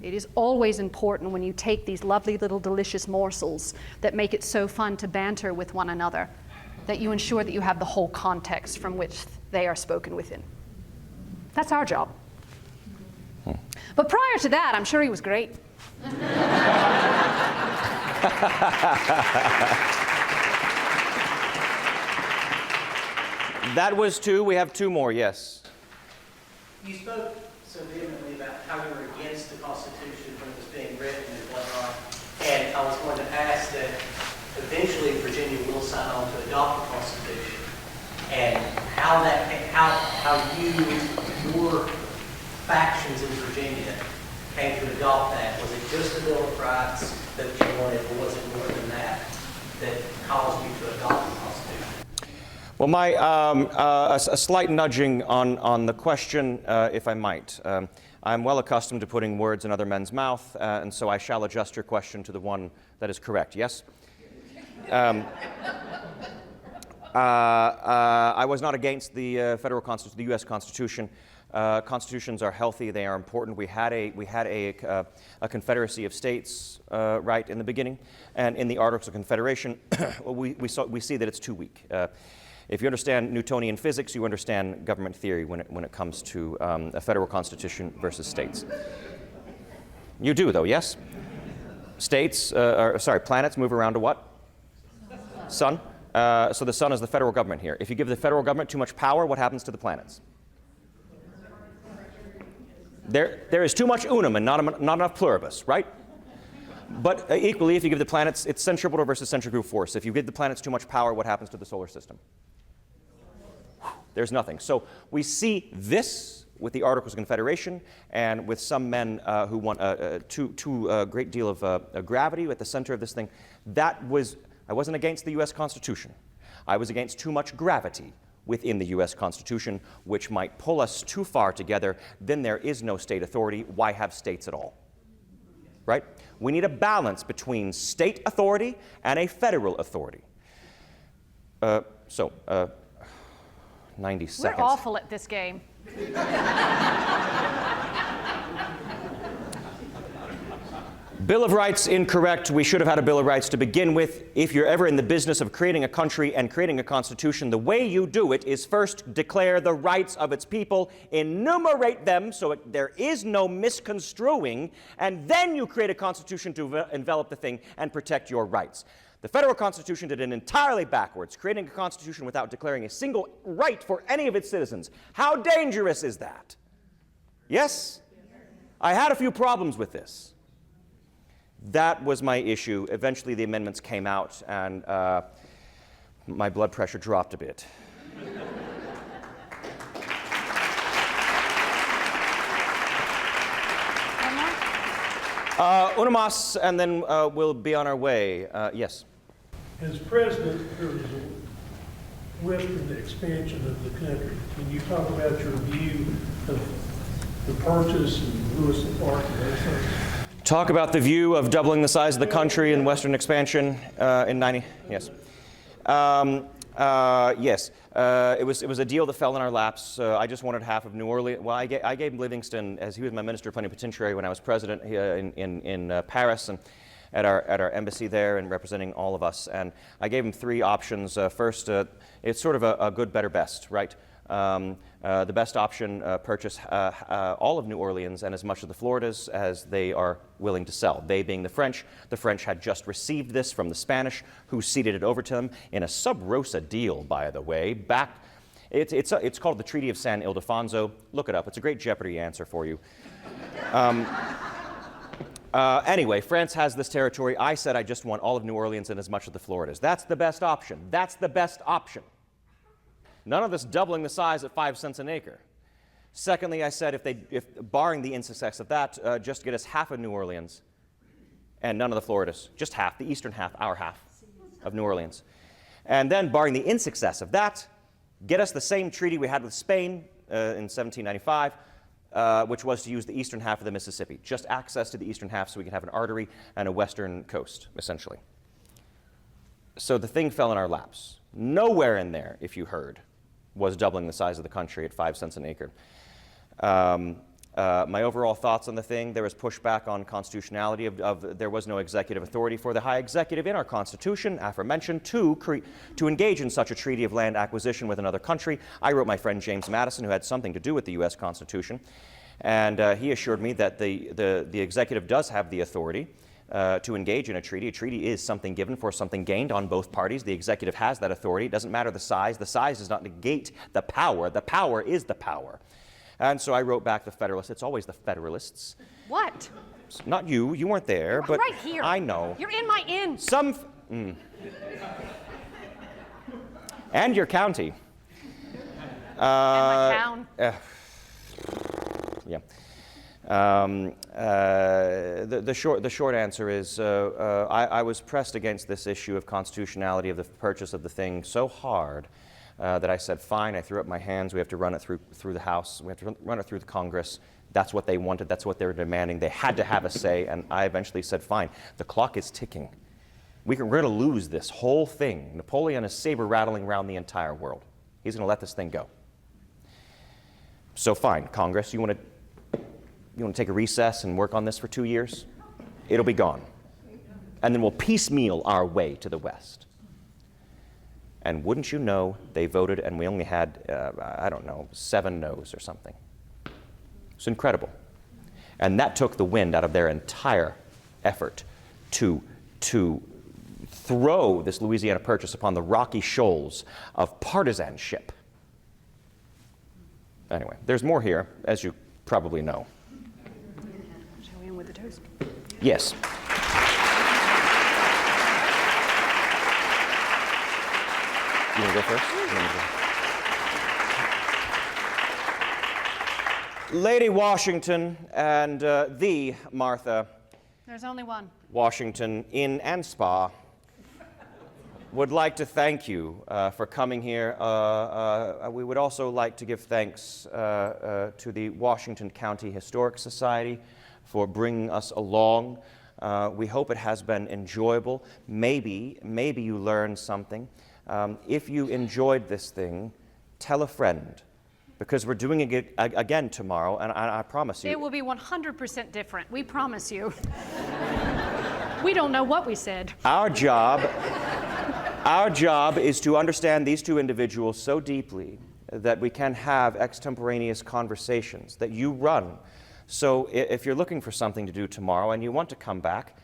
It is always important when you take these lovely little delicious morsels that make it so fun to banter with one another, that you ensure that you have the whole context from which they are spoken within. That's our job. But prior to that, I'm sure he was great.
That was two. We have two more, yes.
You spoke so vehemently about how you were against the Constitution when it was being written and whatnot. And I was going to ask that eventually Virginia will sign on to adopt the Constitution. And how your factions in Virginia came to adopt that. Was it just the Bill of Rights that you wanted, or was it more than that that caused you to adopt the Constitution?
Well, a slight nudging on the question, if I might. I'm well accustomed to putting words in other men's mouth, and so I shall adjust your question to the one that is correct. Yes? I was not against the federal Constitution, the U.S. Constitution. Constitutions are healthy; they are important. We had a confederacy of states right in the beginning, and in the Articles of Confederation, we see that it's too weak. If you understand Newtonian physics, you understand government theory when it comes to a federal constitution versus states. You do, though, yes? Planets move around to what? Sun. So the sun is the federal government here. If you give the federal government too much power, what happens to the planets? There is too much unum and not enough pluribus, right? But equally, if you give the planets, it's centripetal versus centrifugal force. If you give the planets too much power, what happens to the solar system? There's nothing. So we see this with the Articles of Confederation and with some men who want a great deal of gravity at the center of this thing. I wasn't against the U.S. Constitution. I was against too much gravity within the U.S. Constitution, which might pull us too far together. Then there is no state authority. Why have states at all? Right? We need a balance between state authority and a federal authority. 90 seconds.
We're awful at this game.
Bill of Rights incorrect. We should have had a Bill of Rights to begin with. If you're ever in the business of creating a country and creating a constitution, the way you do it is first declare the rights of its people, enumerate them so there is no misconstruing, and then you create a constitution to envelop the thing and protect your rights. The federal constitution did it entirely backwards, creating a constitution without declaring a single right for any of its citizens. How dangerous is that? Yes? I had a few problems with this. That was my issue. Eventually the amendments came out and my blood pressure dropped a bit. Una más, and then we'll be on our way. Yes?
As president, western expansion of the country. Can you talk about your view of the purchase and Lewis and Clark and those things?
Talk about the view of doubling the size of the country in western expansion in 90, yes. Yes, it was a deal that fell in our laps. I just wanted half of New Orleans. Well, I gave Livingston, as he was my minister plenipotentiary when I was president in Paris and at our embassy there and representing all of us. And I gave him three options. First, it's sort of a good, better, best, right? The best option, purchase all of New Orleans and as much of the Floridas as they are willing to sell. They being the French. The French had just received this from the Spanish, who ceded it over to them in a sub rosa deal, by the way. It's called the Treaty of San Ildefonso. Look it up. It's a great Jeopardy answer for you. Anyway, France has this territory. I said I just want all of New Orleans and as much of the Floridas. That's the best option. That's the best option. None of this doubling the size at 5 cents an acre. Secondly, I said if barring the insuccess of that, just get us half of New Orleans and none of the Floridas, just half, the eastern half, our half of New Orleans. And then barring the insuccess of that, get us the same treaty we had with Spain in 1795, which was to use the eastern half of the Mississippi, just access to the eastern half so we could have an artery and a western coast, essentially. So the thing fell in our laps. Nowhere in there, if you heard, was doubling the size of the country at 5 cents an acre. My overall thoughts on the thing, there was pushback on constitutionality there was no executive authority for the high executive in our Constitution, aforementioned, to engage in such a treaty of land acquisition with another country. I wrote my friend James Madison, who had something to do with the U.S. Constitution, and he assured me that the executive does have the authority to engage in a treaty. A treaty is something given for something gained on both parties. The executive has that authority. It doesn't matter the size. The size does not negate the power. The power is the power. And so I wrote back the Federalists. It's always the Federalists.
What?
Not you. You weren't there. But
right here.
I know.
You're in my inn.
And your county.
And my town.
Yeah. The short answer is I was pressed against this issue of constitutionality of the purchase of the thing so hard that I said, fine, I threw up my hands. We have to run it through the House. We have to run it through the Congress. That's what they wanted. That's what they were demanding. They had to have a say, and I eventually said, fine, the clock is ticking. We're going to lose this whole thing. Napoleon is saber rattling around the entire world. He's going to let this thing go. So fine, Congress, you want to take a recess and work on this for 2 years? It'll be gone. And then we'll piecemeal our way to the West. And wouldn't you know, they voted and we only had, 7 no's or something. It's incredible. And that took the wind out of their entire effort to throw this Louisiana Purchase upon the rocky shoals of partisanship. Anyway, there's more here, as you probably know.
Shall we end with the toast?
Yes. You want to go first? Lady Washington and the Martha
There's only one.
Washington, Inn and Spa, would like to thank you for coming here. We would also like to give thanks to the Washington County Historic Society for bringing us along. We hope it has been enjoyable. Maybe you learned something. If you enjoyed this thing, tell a friend, because we're doing it again tomorrow, and I promise you.
It will be 100% different. We promise you. We don't know what we said.
Our job is to understand these two individuals so deeply that we can have extemporaneous conversations that you run. So if you're looking for something to do tomorrow and you want to come back.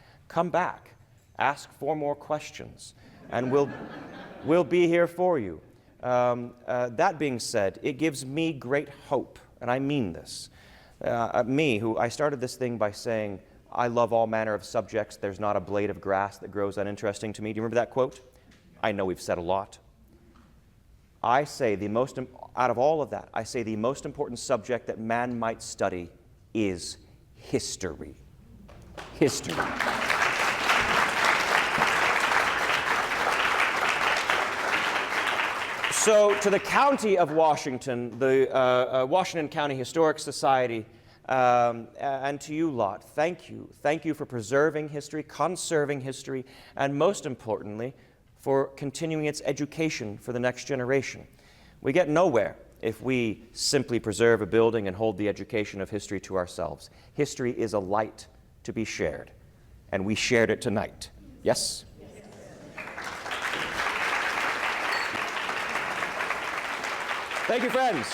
Ask 4 more questions, and we'll be here for you. That being said, it gives me great hope, and I mean this. Who I started this thing by saying, I love all manner of subjects. There's not a blade of grass that grows uninteresting to me. Do you remember that quote? I know we've said a lot. I say out of all of that, I say the most important subject that man might study is history. History. So to the County of Washington, the Washington County Historic Society, and to you lot, thank you. Thank you for preserving history, conserving history, and most importantly, for continuing its education for the next generation. We get nowhere if we simply preserve a building and hold the education of history to ourselves. History is a light to be shared, and we shared it tonight. Yes? Thank you, friends.